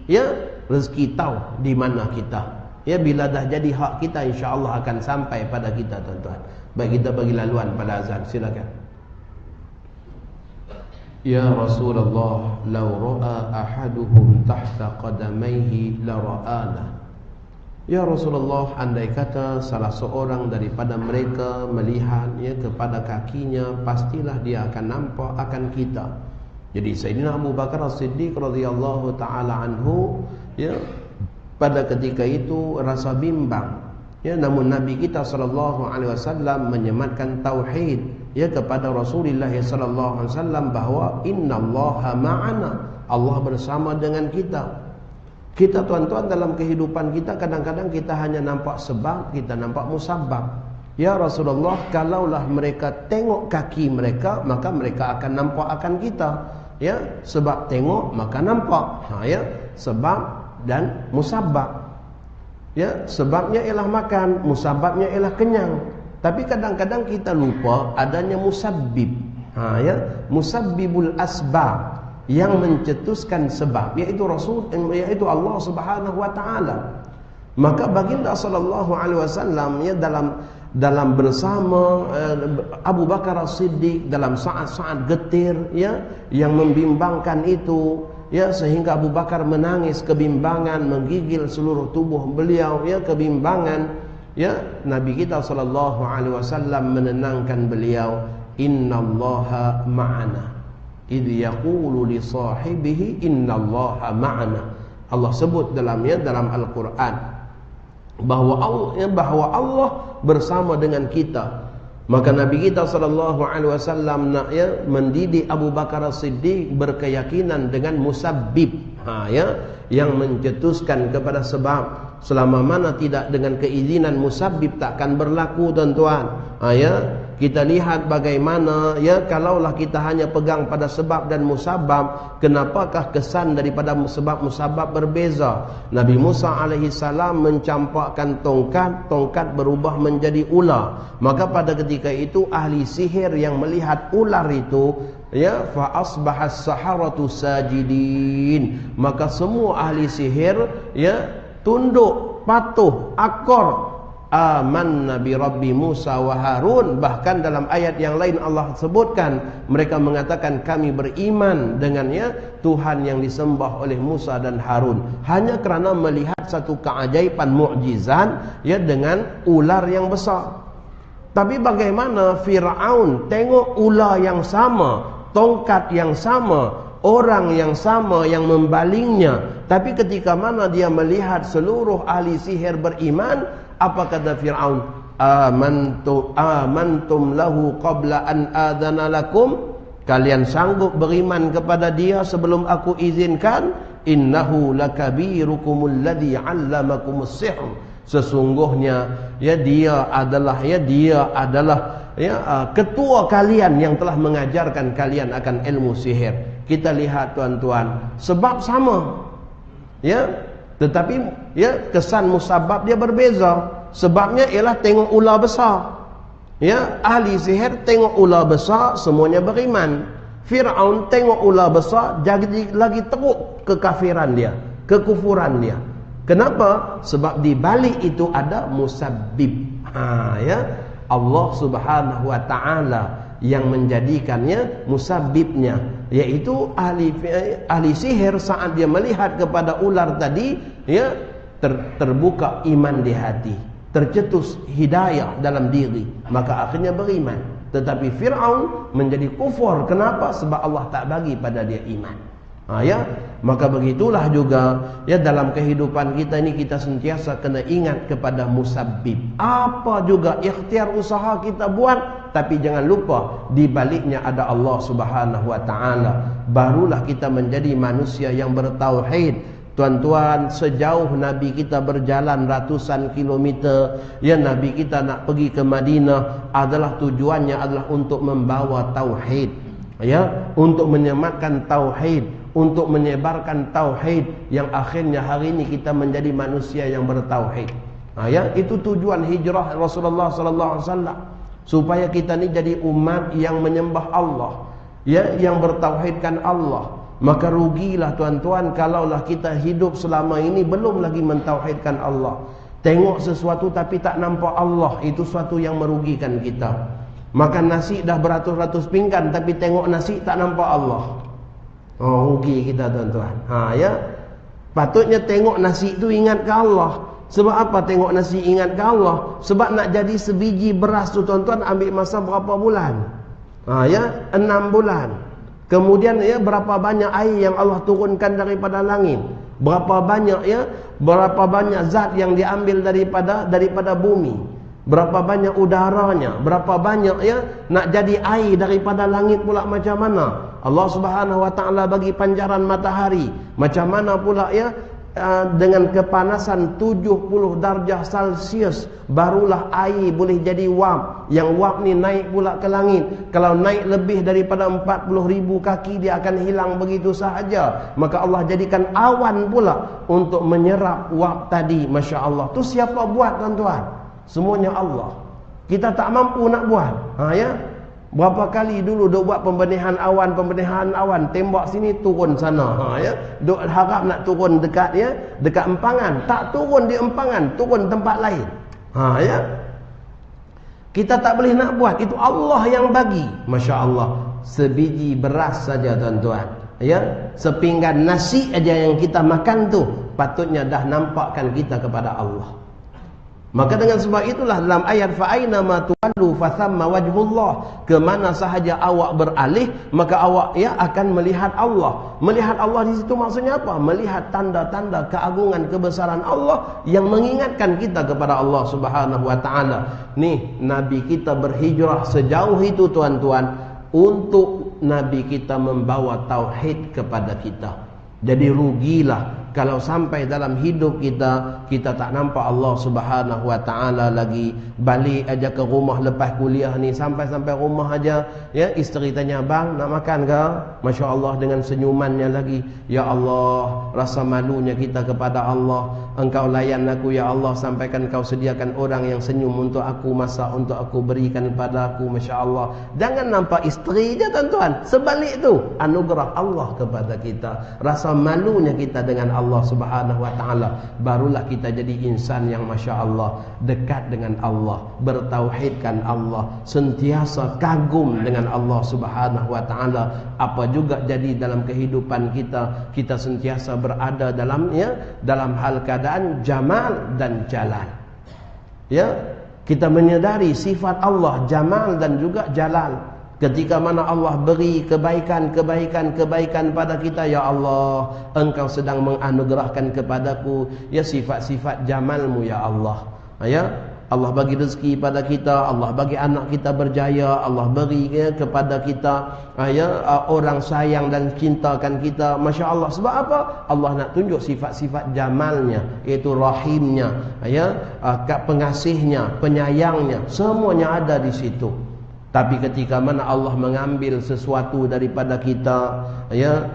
Rezeki tahu di mana kita. Bila dah jadi hak kita, insya-Allah akan sampai pada kita tuan-tuan. Baik, kita bagi laluan pada azan, silakan. Ya Rasulullah, law ra'a ahaduhum tahta qadamaihi la ra'ana. Ya Rasulullah, andai kata salah seorang daripada mereka melihat kepada kakinya, pastilah dia akan nampak akan kita. Jadi Sayyidina Abu Bakar As-Siddiq radhiyallahu taala anhu pada ketika itu rasa bimbang. Namun Nabi kita sallallahu alaihi wasallam menyematkan tauhid kepada Rasulullah sallallahu alaihi wasallam bahawa innallaha ma'ana. Allah bersama dengan kita. Kita tuan-tuan dalam kehidupan kita kadang-kadang kita hanya nampak sebab, kita nampak musabab. Ya Rasulullah, kalaulah mereka tengok kaki mereka, maka mereka akan nampak akan kita. Sebab tengok maka nampak. Sebab dan musabab. Sebabnya ialah makan, musababnya ialah kenyang. Tapi kadang-kadang kita lupa adanya musabbib. Musabbibul asbab, yang mencetuskan sebab, iaitu Allah Subhanahu wa taala. Maka baginda sallallahu alaihi wasallam dalam bersama Abu Bakar As-Siddiq dalam saat-saat getir yang membimbangkan itu, sehingga Abu Bakar menangis kebimbangan, menggigil seluruh tubuh beliau kebimbangan. Nabi kita sallallahu alaihi wasallam menenangkan beliau, innallaha ma'ana idh yaqulu li sahibihi innallaha ma'ana. Allah sebut dalam Al-Quran bahawa Allah bersama dengan kita. Maka Nabi kita sallallahu alaihi wasallam nak mendidik Abu Bakar As-Siddiq berkeyakinan dengan musabbib, yang mencetuskan kepada sebab. Selama mana tidak dengan keizinan musabbib takkan berlaku tuan-tuan. Kita lihat bagaimana kalaulah kita hanya pegang pada sebab dan musabab, kenapakah kesan daripada sebab musabab berbeza. Nabi Musa alaihi salam mencampakkan tongkat berubah menjadi ular. Maka pada ketika itu ahli sihir yang melihat ular itu, fa asbahas saharatu sajidin, maka semua ahli sihir tunduk, patuh, akor amanna bi rabbi Musa wa Harun. Bahkan dalam ayat yang lain Allah sebutkan mereka mengatakan kami beriman dengannya Tuhan yang disembah oleh Musa dan Harun, hanya kerana melihat satu keajaiban mukjizat ya dengan ular yang besar. Tapi bagaimana Fir'aun tengok ular yang sama, tongkat yang sama, orang yang sama yang membalingnya, tapi ketika mana dia melihat seluruh ahli sihir beriman, apa kata Fir'aun? Amantum lahu qabla an adana lakum? Kalian sanggup beriman kepada dia sebelum aku izinkan? Innahu lakabirukumul ladzi 'allamakumus sihr. Sesungguhnya dia adalah ketua kalian yang telah mengajarkan kalian akan ilmu sihir. Kita lihat tuan-tuan, sebab sama ya, tetapi ya kesan musabab dia berbeza. Sebabnya ialah tengok ular besar ya, ahli sihir tengok ular besar semuanya beriman. Fir'aun tengok ular besar jadi lagi teruk kekafiran dia, kekufuran dia. Kenapa? Sebab di balik itu ada musabbib. Ya, Allah Subhanahu wa taala yang menjadikannya musabbibnya, yaitu ahli sihir saat dia melihat kepada ular tadi ya, terbuka iman di hati, tercetus hidayah dalam diri, maka akhirnya beriman. Tetapi Fir'aun menjadi kufur. Kenapa? Sebab Allah tak bagi pada dia iman. Ya, maka begitulah juga ya dalam kehidupan kita ini, kita sentiasa kena ingat kepada musabbib. Apa juga ikhtiar usaha kita buat, tapi jangan lupa di baliknya ada Allah Subhanahu wa taala. Barulah kita menjadi manusia yang bertauhid. Tuan-tuan, sejauh Nabi kita berjalan ratusan kilometer ya, Nabi kita nak pergi ke Madinah adalah tujuannya adalah untuk membawa tauhid ya, untuk menyematkan tauhid, untuk menyebarkan tauhid, yang akhirnya hari ini kita menjadi manusia yang bertauhid. Ya, itu tujuan hijrah Rasulullah sallallahu alaihi wasallam, supaya kita ni jadi umat yang menyembah Allah ya, yang bertauhidkan Allah. Maka rugilah tuan-tuan kalaulah kita hidup selama ini belum lagi mentauhidkan Allah. Tengok sesuatu tapi tak nampak Allah, itu suatu yang merugikan kita. Makan nasi dah beratus-ratus pinggan tapi tengok nasi tak nampak Allah. Oh, rugi kita tuan-tuan. Ya. Patutnya tengok nasi itu ingat ke Allah. Sebab apa tengok nasi ingat ke Allah? Sebab nak jadi sebiji beras tu tuan-tuan ambil masa berapa bulan? Ya, 6 bulan. Kemudian ya, berapa banyak air yang Allah turunkan daripada langit? Berapa banyak ya, berapa banyak zat yang diambil daripada bumi? Berapa banyak udaranya? Berapa banyak ya, nak jadi air daripada langit pula macam mana? Allah Subhanahu wa taala bagi pancaran matahari. Macam mana pula ya, dengan kepanasan 70 darjah Celsius barulah air boleh jadi wap. Yang wap ni naik pula ke langit. Kalau naik lebih daripada 40,000 kaki dia akan hilang begitu sahaja. Maka Allah jadikan awan pula untuk menyerap wap tadi. Masya Allah. Tu siapa buat tuan-tuan? Semuanya Allah. Kita tak mampu nak buat. Ya. Berapa kali dulu duk buat pembenihan awan, tembak sini turun sana. Ya. Duk harap nak turun dekat ya, dekat empangan, tak turun di empangan, turun tempat lain. Ya. Kita tak boleh nak buat, itu Allah yang bagi. Masya Allah. Sebiji beras saja tuan-tuan. Ya, sepinggan nasi aja yang kita makan tu patutnya dah nampakkan kita kepada Allah. Maka dengan sebab itulah dalam ayat fa'aina ma tuwallu fathamma wajhullah, ke mana sahaja awak beralih maka awak ya akan melihat Allah. Melihat Allah di situ maksudnya apa? Melihat tanda-tanda keagungan kebesaran Allah yang mengingatkan kita kepada Allah Subhanahu wa taala. Nih, nabi kita berhijrah sejauh itu tuan-tuan, untuk nabi kita membawa tauhid kepada kita. Jadi rugilah kalau sampai dalam hidup kita tak nampak Allah Subhanahu wa taala lagi. Balik aja ke rumah lepas kuliah ni, sampai rumah aja ya, isteri tanya, "Bang, nak makan ke?" Masya Allah, dengan senyumannya lagi. Ya Allah, rasa malunya kita kepada Allah. Engkau layan aku ya Allah, sampaikan kau sediakan orang yang senyum untuk aku, masak untuk aku, berikan kepada aku. Masya Allah. Jangan nampak isteri je tuan-tuan, sebalik tu anugerah Allah kepada kita. Rasa malunya kita dengan Allah Allah Subhanahu wa taala, barulah kita jadi insan yang masya-Allah dekat dengan Allah, bertauhidkan Allah, sentiasa kagum dengan Allah Subhanahu wa taala. Apa juga jadi dalam kehidupan kita, kita sentiasa berada dalam hal keadaan jamal dan jalal. Ya, kita menyadari sifat Allah jamal dan juga jalal. Ketika mana Allah beri kebaikan pada kita, ya Allah, Engkau sedang menganugerahkan kepadaku ya sifat-sifat jamalmu ya Allah. Ya, Allah bagi rezeki pada kita, Allah bagi anak kita berjaya, Allah beri kepada kita orang sayang dan cintakan kita. Masya Allah. Sebab apa? Allah nak tunjuk sifat-sifat jamalnya, iaitu rahimnya, pengasihnya, penyayangnya, semuanya ada di situ. Tapi ketika mana Allah mengambil sesuatu daripada kita, ada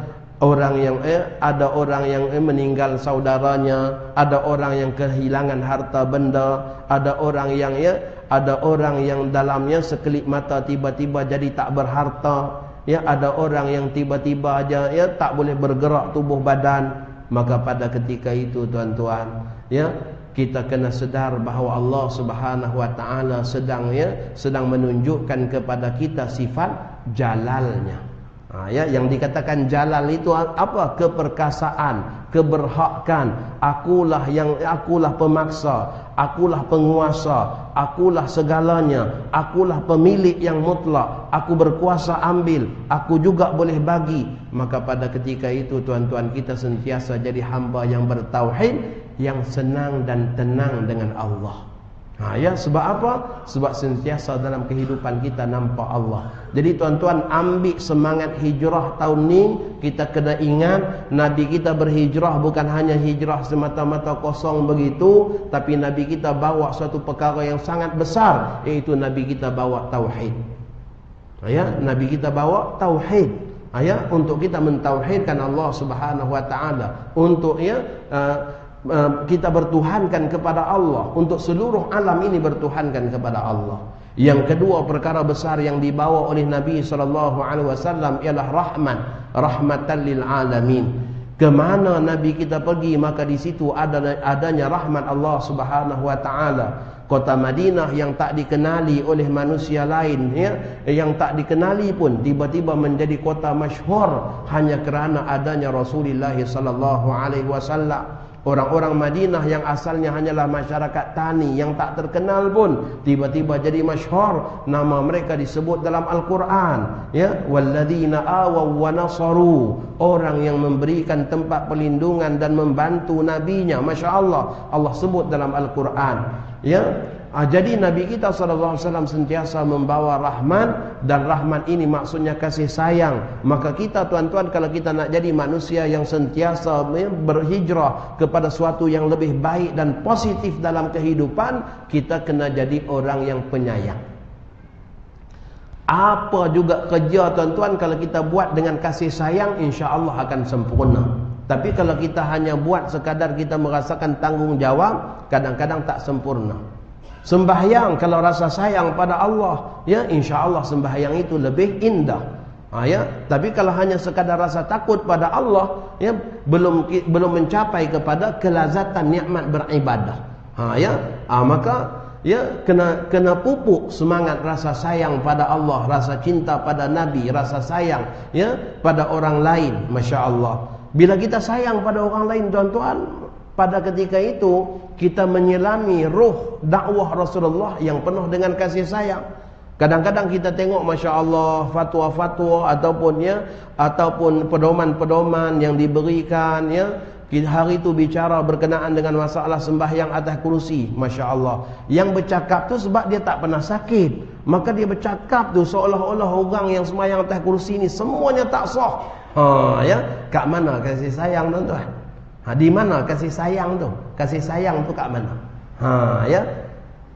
orang yang meninggal saudaranya, ada orang yang kehilangan harta benda, ada orang yang dalamnya sekelip mata tiba-tiba jadi tak berharta, ada orang yang tiba-tiba aja tak boleh bergerak tubuh badan. Maka pada ketika itu tuan-tuan, kita kena sedar bahawa Allah Subhanahu wa taala sedang menunjukkan kepada kita sifat jalalnya. Yang dikatakan jalal itu apa? Keperkasaan, keberhakan. Akulah pemaksa, akulah penguasa, akulah segalanya, akulah pemilik yang mutlak, aku berkuasa ambil, aku juga boleh bagi. Maka pada ketika itu tuan-tuan, kita sentiasa jadi hamba yang bertauhid, yang senang dan tenang dengan Allah. Sebab apa? Sebab sentiasa dalam kehidupan kita nampak Allah. Jadi tuan-tuan, ambil semangat hijrah tahun ni, kita kena ingat Nabi kita berhijrah bukan hanya hijrah semata-mata kosong begitu, tapi Nabi kita bawa suatu perkara yang sangat besar, iaitu Nabi kita bawa tauhid. Nabi kita bawa tauhid. Untuk kita mentauhidkan Allah Subhanahu wa taala, untuk kita bertuhankan kepada Allah, untuk seluruh alam ini bertuhankan kepada Allah. Yang kedua perkara besar yang dibawa oleh Nabi SAW ialah rahmatan lil alamin. Kemana Nabi kita pergi, maka di situ adanya rahmat Allah Subhanahu wa taala. Kota Madinah yang tak dikenali oleh manusia lain, yang tak dikenali pun, tiba-tiba menjadi kota masyhur hanya kerana adanya Rasulullah sallallahu alaihi wasallam. Orang-orang Madinah yang asalnya hanyalah masyarakat tani yang tak terkenal pun, tiba-tiba jadi masyhur. Nama mereka disebut dalam Al-Quran, walladzina awaw wa nasaru, orang yang memberikan tempat perlindungan dan membantu nabinya. Masya Allah, Allah sebut dalam Al-Quran. Jadi Nabi kita SAW sentiasa membawa rahmat, dan rahmat ini maksudnya kasih sayang. Maka kita tuan-tuan, kalau kita nak jadi manusia yang sentiasa berhijrah kepada suatu yang lebih baik dan positif dalam kehidupan, kita kena jadi orang yang penyayang. Apa juga kerja tuan-tuan, kalau kita buat dengan kasih sayang, insya-Allah akan sempurna. Tapi kalau kita hanya buat sekadar kita merasakan tanggungjawab, kadang-kadang tak sempurna. Sembahyang kalau rasa sayang pada Allah, insya-Allah sembahyang itu lebih indah. Tapi kalau hanya sekadar rasa takut pada Allah, belum mencapai kepada kelazatan nikmat beribadah. Maka kena pupuk semangat rasa sayang pada Allah, rasa cinta pada Nabi, rasa sayang pada orang lain. Masya Allah. Bila kita sayang pada orang lain tuan-tuan, pada ketika itu kita menyelami ruh dakwah Rasulullah yang penuh dengan kasih sayang. Kadang-kadang kita tengok Masya Allah fatwa-fatwa ataupun pedoman-pedoman yang diberikan, hari itu bicara berkenaan dengan masalah sembahyang atas kerusi. Masya Allah, yang bercakap tu sebab dia tak pernah sakit, maka dia bercakap tu seolah-olah orang yang sembahyang atas kerusi ni semuanya tak sah. Kat mana kasih sayang tuan-tuan? Di mana kasih sayang tu? Kasih sayang tu kat mana?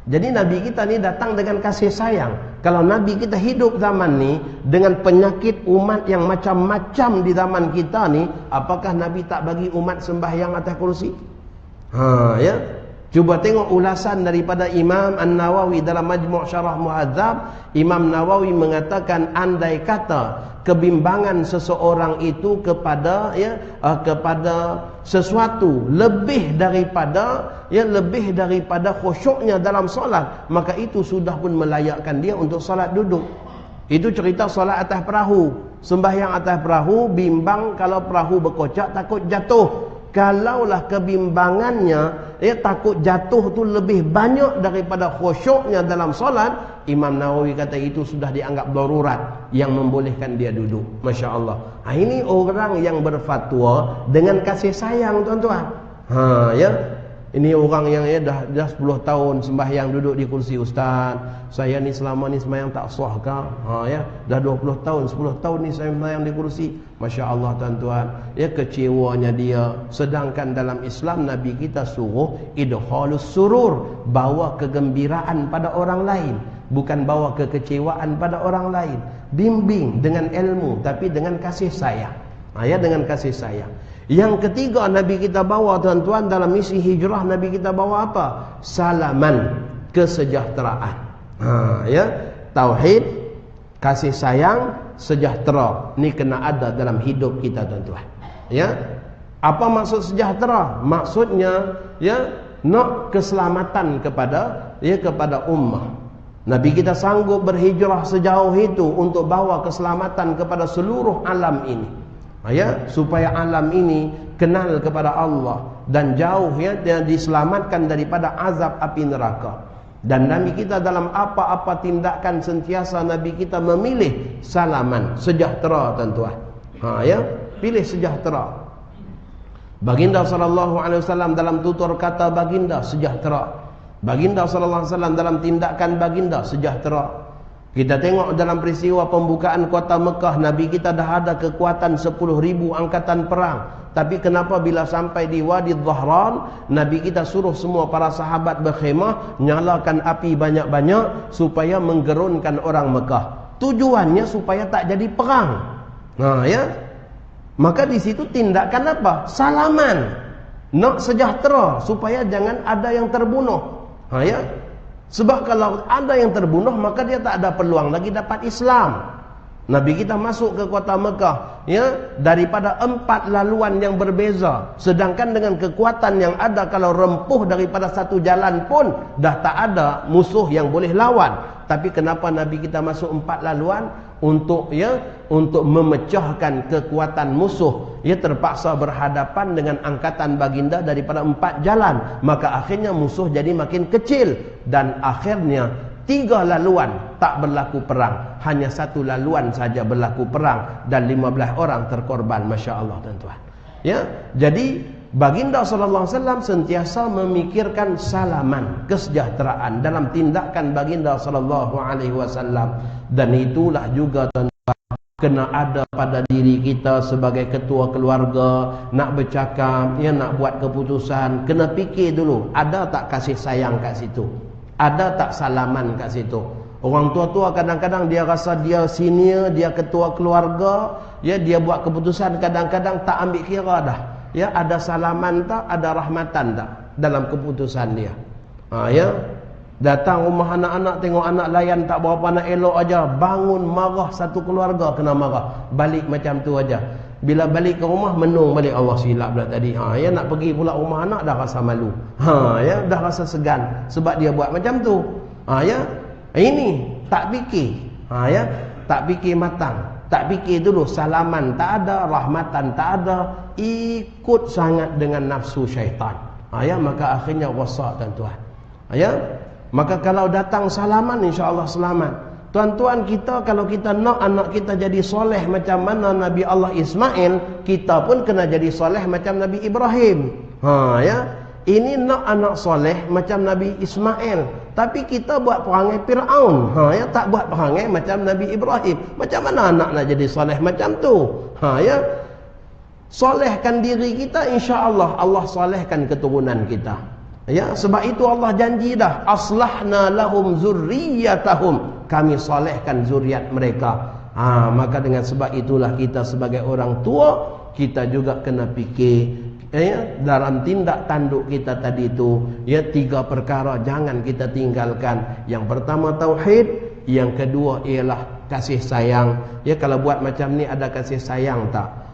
Jadi Nabi kita ni datang dengan kasih sayang. Kalau Nabi kita hidup zaman ni dengan penyakit umat yang macam-macam di zaman kita ni, apakah Nabi tak bagi umat sembahyang atas kursi? Cuba tengok ulasan daripada Imam An-Nawawi dalam Majmu' Syarah Muhadzab. Imam Nawawi mengatakan, andai kata kebimbangan seseorang itu kepada kepada sesuatu lebih daripada khusyuknya dalam solat, maka itu sudah pun melayakkan dia untuk solat duduk. Itu cerita solat atas perahu. Sembahyang atas perahu, bimbang kalau perahu berkocak takut jatuh. Kalaulah kebimbangannya takut jatuh tu lebih banyak daripada khusyuknya dalam solat, Imam Nawawi kata itu sudah dianggap darurat yang membolehkan dia duduk. Masya Allah. Ini orang yang berfatwa dengan kasih sayang, tuan-tuan. Ini orang yang dah 10 tahun sembahyang duduk di kursi ustaz. Saya ni selama ni sembahyang tak sah ke? Dah 20 tahun, 10 tahun ni saya sembahyang di kursi. Masya Allah, tuan-tuan. Kecewanya dia. Sedangkan dalam Islam Nabi kita suruh idkhalus surur, bawa kegembiraan pada orang lain, bukan bawa kekecewaan pada orang lain. Bimbing dengan ilmu tapi dengan kasih sayang. Dengan kasih sayang. Yang ketiga Nabi kita bawa, tuan-tuan, dalam misi hijrah Nabi kita bawa apa? Salaman, kesejahteraan. Tauhid, kasih sayang, sejahtera. Ni kena ada dalam hidup kita, tuan-tuan. Apa maksud sejahtera? Maksudnya nak keselamatan kepada ummah. Nabi kita sanggup berhijrah sejauh itu untuk bawa keselamatan kepada seluruh alam ini. Supaya alam ini kenal kepada Allah dan jauh dan diselamatkan daripada azab api neraka. Dan Nabi kita dalam apa-apa tindakan sentiasa Nabi kita memilih salaman, sejahtera, tuan-tuan. Pilih sejahtera. Baginda SAW dalam tutur kata baginda sejahtera. Baginda SAW dalam tindakan baginda sejahtera. Kita tengok dalam peristiwa pembukaan kota Mekah, Nabi kita dah ada kekuatan 10,000 angkatan perang. Tapi kenapa bila sampai di Wadi Dhahran, Nabi kita suruh semua para sahabat berkhemah, nyalakan api banyak-banyak supaya menggerunkan orang Mekah. Tujuannya supaya tak jadi perang. Maka di situ tindakan apa? Salaman. Nak sejahtera supaya jangan ada yang terbunuh. Sebab kalau ada yang terbunuh, maka dia tak ada peluang lagi dapat Islam. Nabi kita masuk ke kota Mekah daripada 4 laluan yang berbeza. Sedangkan dengan kekuatan yang ada, kalau rempuh daripada satu jalan pun dah tak ada musuh yang boleh lawan. Tapi kenapa Nabi kita masuk 4 laluan? Untuk memecahkan kekuatan musuh. Terpaksa berhadapan dengan angkatan baginda daripada 4 jalan. Maka akhirnya musuh jadi makin kecil. Dan akhirnya 3 laluan tak berlaku perang. Hanya 1 laluan saja berlaku perang. Dan 15 orang terkorban. Masya Allah, tuan-tuan. Jadi baginda SAW sentiasa memikirkan salaman, kesejahteraan dalam tindakan baginda SAW. Dan itulah juga, tuan-tuan, kena ada pada diri kita sebagai ketua keluarga. Nak bercakap, nak buat keputusan, kena fikir dulu, ada tak kasih sayang kat situ? Ada tak salaman kat situ? Orang tua-tua kadang-kadang dia rasa dia senior, dia ketua keluarga, dia buat keputusan kadang-kadang tak ambil kira dah. Ada salaman tak, ada rahmatan tak dalam keputusan dia. Datang rumah anak-anak, tengok anak layan tak berapa nak elok aja, bangun marah, satu keluarga kena marah. Balik macam tu aja. Bila balik ke rumah menung balik, Allah silap pula tadi. Nak pergi pula rumah anak dah rasa malu. Dah rasa segan sebab dia buat macam tu. Ini tak fikir. Tak fikir matang. Tak fikir dulu, salaman tak ada, rahmatan tak ada, ikut sangat dengan nafsu syaitan. Maka akhirnya rosak, tuan-tuan. Maka kalau datang salaman, insya-Allah selamat. Tuan-tuan, kita kalau kita nak anak kita jadi soleh macam mana Nabi Allah Ismail, kita pun kena jadi soleh macam Nabi Ibrahim. Ini nak anak soleh macam Nabi Ismail, tapi kita buat perangai Fir'aun. Tak buat perangai macam Nabi Ibrahim. Macam mana anak nak jadi soleh macam tu? Solehkan diri kita, insya-Allah Allah solehkan keturunan kita. Sebab itu Allah janji dah, aslahna lahum zurriyatahum, kami solehkan zuriat mereka. Maka dengan sebab itulah kita sebagai orang tua, kita juga kena fikir dalam tindak tanduk kita tadi itu, 3 perkara jangan kita tinggalkan. Yang pertama tauhid, yang kedua ialah kasih sayang. Kalau buat macam ni ada kasih sayang tak?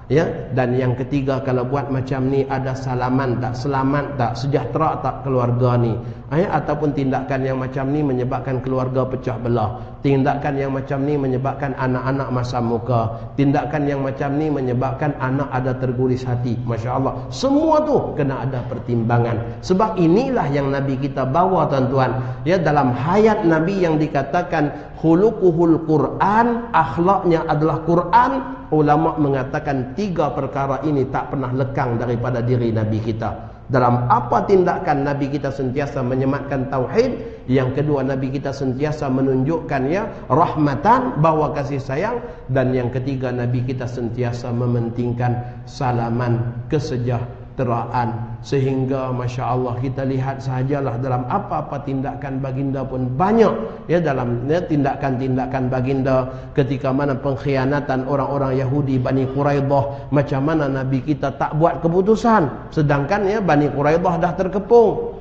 Dan yang ketiga, kalau buat macam ni ada salaman tak, selamat tak, sejahtera tak keluarga ni. Ataupun tindakan yang macam ni menyebabkan keluarga pecah belah. Tindakan yang macam ni menyebabkan anak-anak masam muka. Tindakan yang macam ni menyebabkan anak ada terguris hati. Masya Allah. Semua tu kena ada pertimbangan. Sebab inilah yang Nabi kita bawa tuan-tuan. Dalam hayat Nabi yang dikatakan khuluquhul Quran, akhlaknya adalah Quran. Ulama mengatakan 3 perkara ini tak pernah lekang daripada diri Nabi kita. Dalam apa tindakan Nabi kita sentiasa menyematkan tauhid. Yang kedua, Nabi kita sentiasa menunjukkan rahmatan, bawa kasih sayang. Dan yang ketiga, Nabi kita sentiasa mementingkan salaman, kesejahteraan. Sehingga Masya Allah kita lihat sahajalah dalam apa-apa tindakan baginda pun banyak dalam tindakan-tindakan baginda. Ketika mana pengkhianatan orang-orang Yahudi Bani Quraidah, macam mana Nabi kita tak buat keputusan, sedangkan Bani Quraidah dah terkepung,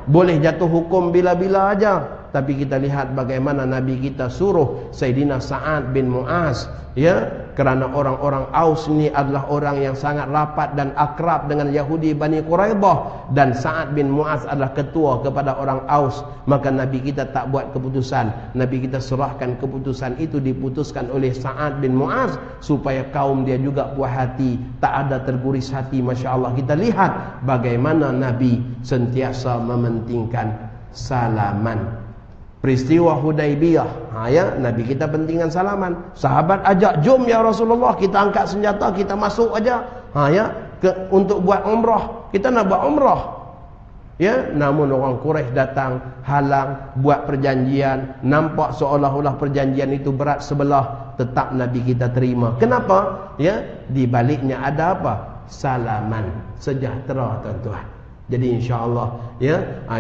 boleh jatuh hukum bila-bila aja. Tapi kita lihat bagaimana Nabi kita suruh Sayyidina Sa'ad bin Mu'az, kerana orang-orang Aus ni adalah orang yang sangat rapat dan akrab dengan Yahudi Bani Quraidah, dan Sa'ad bin Mu'az adalah ketua kepada orang Aus. Maka Nabi kita tak buat keputusan, Nabi kita serahkan keputusan itu diputuskan oleh Sa'ad bin Mu'az, supaya kaum dia juga puas hati, tak ada terguris hati. Masya Allah, kita lihat bagaimana Nabi sentiasa mementingkan salaman. Peristiwa Hudaibiyah, Nabi kita pentingkan salaman. Sahabat ajak, jom ya Rasulullah, kita angkat senjata, kita masuk aja, untuk buat umrah. Kita nak buat umrah, namun orang Quraisy datang halang, buat perjanjian. Nampak seolah-olah perjanjian itu berat sebelah. Tetap Nabi kita terima. Kenapa? Di baliknya ada apa? Salaman, sejahtera tuan-tuan. Jadi insya-Allah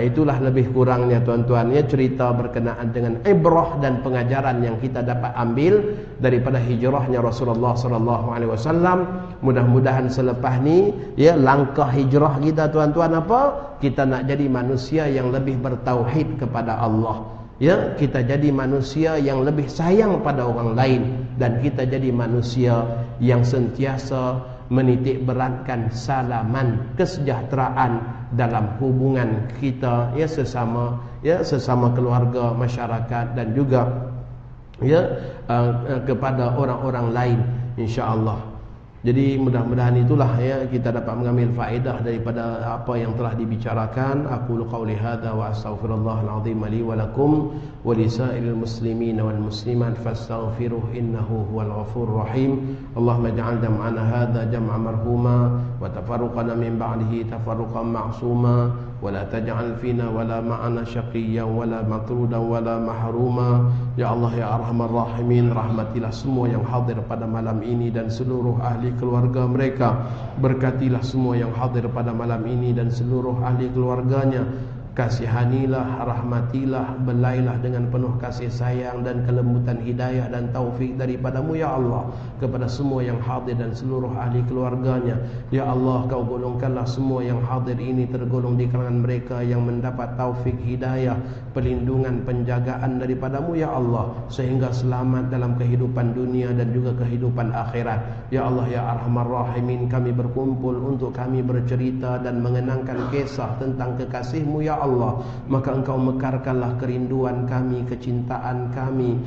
itulah lebih kurangnya tuan-tuan cerita berkenaan dengan ibrah dan pengajaran yang kita dapat ambil daripada hijrahnya Rasulullah sallallahu alaihi wasallam. Mudah-mudahan selepas ni langkah hijrah kita tuan-tuan apa? Kita nak jadi manusia yang lebih bertauhid kepada Allah. Kita jadi manusia yang lebih sayang pada orang lain, dan kita jadi manusia yang sentiasa menitik beratkan salaman, kesejahteraan dalam hubungan kita sesama keluarga, masyarakat, dan juga kepada orang-orang lain, insya-Allah. Jadi mudah-mudahan itulah kita dapat mengambil faedah daripada apa yang telah dibicarakan. Aku qauli hadza wa astaghfirullahal azim li wa lakum wa lisairil muslimin wal muslimat fastaghfiruh innahu huwal ghafurur rahim. Allahumma ij'al jam'ana hadza jam'an marhuma wa tafarruqana min ba'dihi tafarruqan ma'suma wa la taj'al fina wa la ma'ana syaqiyyan wa la matrudan wa la mahruma. Ya Allah ya arhamar rahimin, rahmatilah semua yang hadir pada malam ini dan seluruh ahli keluarga mereka. Berkatilah semua yang hadir pada malam ini dan seluruh ahli keluarganya. Kasihanilah, rahmatilah, belailah dengan penuh kasih sayang dan kelembutan hidayah dan taufik daripadamu ya Allah kepada semua yang hadir dan seluruh ahli keluarganya. Ya Allah, kau golongkanlah semua yang hadir ini tergolong di kalangan mereka yang mendapat taufik hidayah, perlindungan, penjagaan daripadamu ya Allah, sehingga selamat dalam kehidupan dunia dan juga kehidupan akhirat. Ya Allah ya arhamar rahimin, kami berkumpul untuk kami bercerita dan mengenangkan kisah tentang kekasihmu ya Allah. Maka engkau mekarkanlah kerinduan kami, kecintaan kami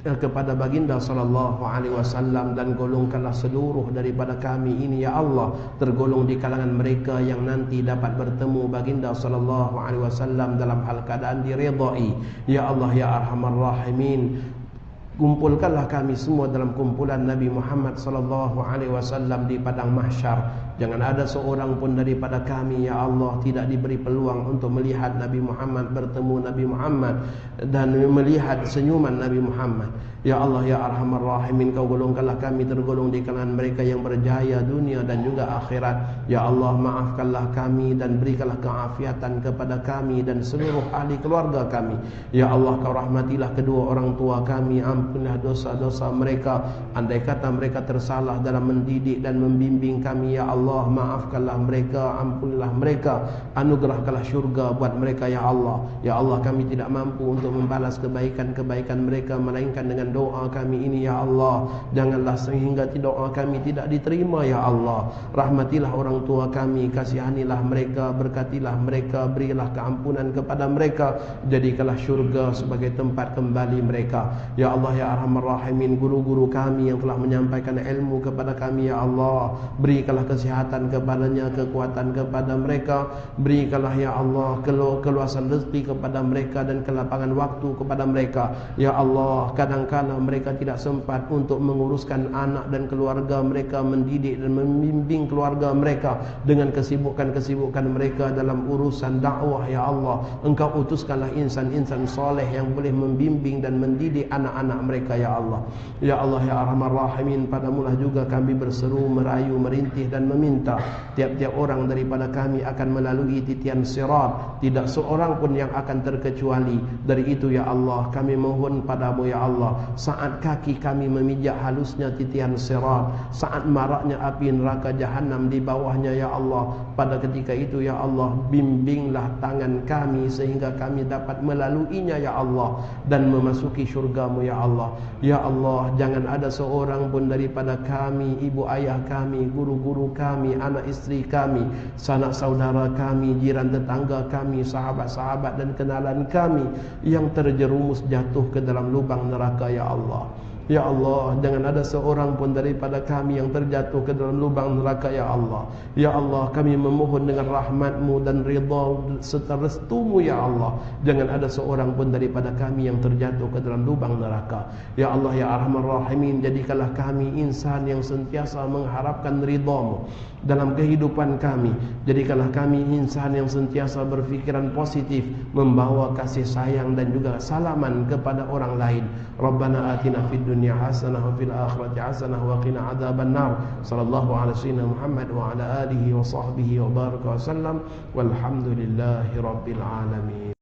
kepada baginda sallallahu alaihi wasallam, dan golongkanlah seluruh daripada kami ini ya Allah tergolong di kalangan mereka yang nanti dapat bertemu baginda sallallahu alaihi wasallam dalam hal keadaan diridai. Ya Allah ya arhamar rahimin, kumpulkanlah kami semua dalam kumpulan Nabi Muhammad sallallahu alaihi wasallam di padang mahsyar. Jangan ada seorang pun daripada kami ya Allah tidak diberi peluang untuk melihat Nabi Muhammad, bertemu Nabi Muhammad dan melihat senyuman Nabi Muhammad. Ya Allah ya arhamar rahimin, kau golongkanlah kami tergolong di kalangan mereka yang berjaya dunia dan juga akhirat. Ya Allah, maafkanlah kami dan berikanlah keafiatan kepada kami dan seluruh ahli keluarga kami. Ya Allah, kau rahmatilah kedua orang tua kami, ampunilah dosa-dosa mereka. Andai kata mereka tersalah dalam mendidik dan membimbing kami ya Allah, Allah, maafkanlah mereka, ampunilah mereka, anugerahkanlah syurga buat mereka ya Allah. Ya Allah, kami tidak mampu untuk membalas kebaikan-kebaikan mereka melainkan dengan doa kami ini ya Allah. Janganlah sehingga doa kami tidak diterima ya Allah. Rahmatilah orang tua kami, kasihanilah mereka, berkatilah mereka, berilah keampunan kepada mereka, jadikanlah syurga sebagai tempat kembali mereka ya Allah ya Arhamar Rahimin. Guru-guru kami yang telah menyampaikan ilmu kepada kami ya Allah, berikanlah kesihatan kepadanya, kekuatan kepada mereka, berikanlah ya Allah keluasan rezeki kepada mereka dan kelapangan waktu kepada mereka ya Allah. Kadang-kadang mereka tidak sempat untuk menguruskan anak dan keluarga mereka, mendidik dan membimbing keluarga mereka dengan kesibukan-kesibukan mereka dalam urusan dakwah ya Allah. Engkau utuskanlah insan-insan soleh yang boleh membimbing dan mendidik anak-anak mereka ya Allah. Ya Allah ya Arhamar Rahimin, padamulah juga kami berseru, merayu, merintih dan meminta. Tiap-tiap orang daripada kami akan melalui titian sirat, tidak seorang pun yang akan terkecuali dari itu ya Allah. Kami mohon padamu ya Allah, saat kaki kami memijak halusnya titian sirat, saat maraknya api neraka jahanam di bawahnya ya Allah, pada ketika itu ya Allah, bimbinglah tangan kami sehingga kami dapat melaluinya ya Allah dan memasuki syurgamu ya Allah. Ya Allah, jangan ada seorang pun daripada kami, ibu ayah kami, guru-guru kami, anak istri kami, sanak saudara kami, jiran tetangga kami, sahabat-sahabat dan kenalan kami yang terjerumus jatuh ke dalam lubang neraka ya Allah. Ya Allah, jangan ada seorang pun daripada kami yang terjatuh ke dalam lubang neraka ya Allah. Ya Allah, kami memohon dengan rahmat-Mu dan ridha serta restu-Mu ya Allah. Jangan ada seorang pun daripada kami yang terjatuh ke dalam lubang neraka. Ya Allah ya Arhamar Rahimin, jadikanlah kami insan yang sentiasa mengharapkan ridha-Mu dalam kehidupan kami. Jadikanlah kami insan yang sentiasa berfikiran positif, membawa kasih sayang dan juga salaman kepada orang lain. Rabbana atina fid dunya hasanah wa fil akhirati hasanah wa qina adzabannar. Sallallahu alaihi wasallam Muhammad wa ala alihi wa sahbihi wa baraka wa sallam. Walhamdulillahi rabbil alamin.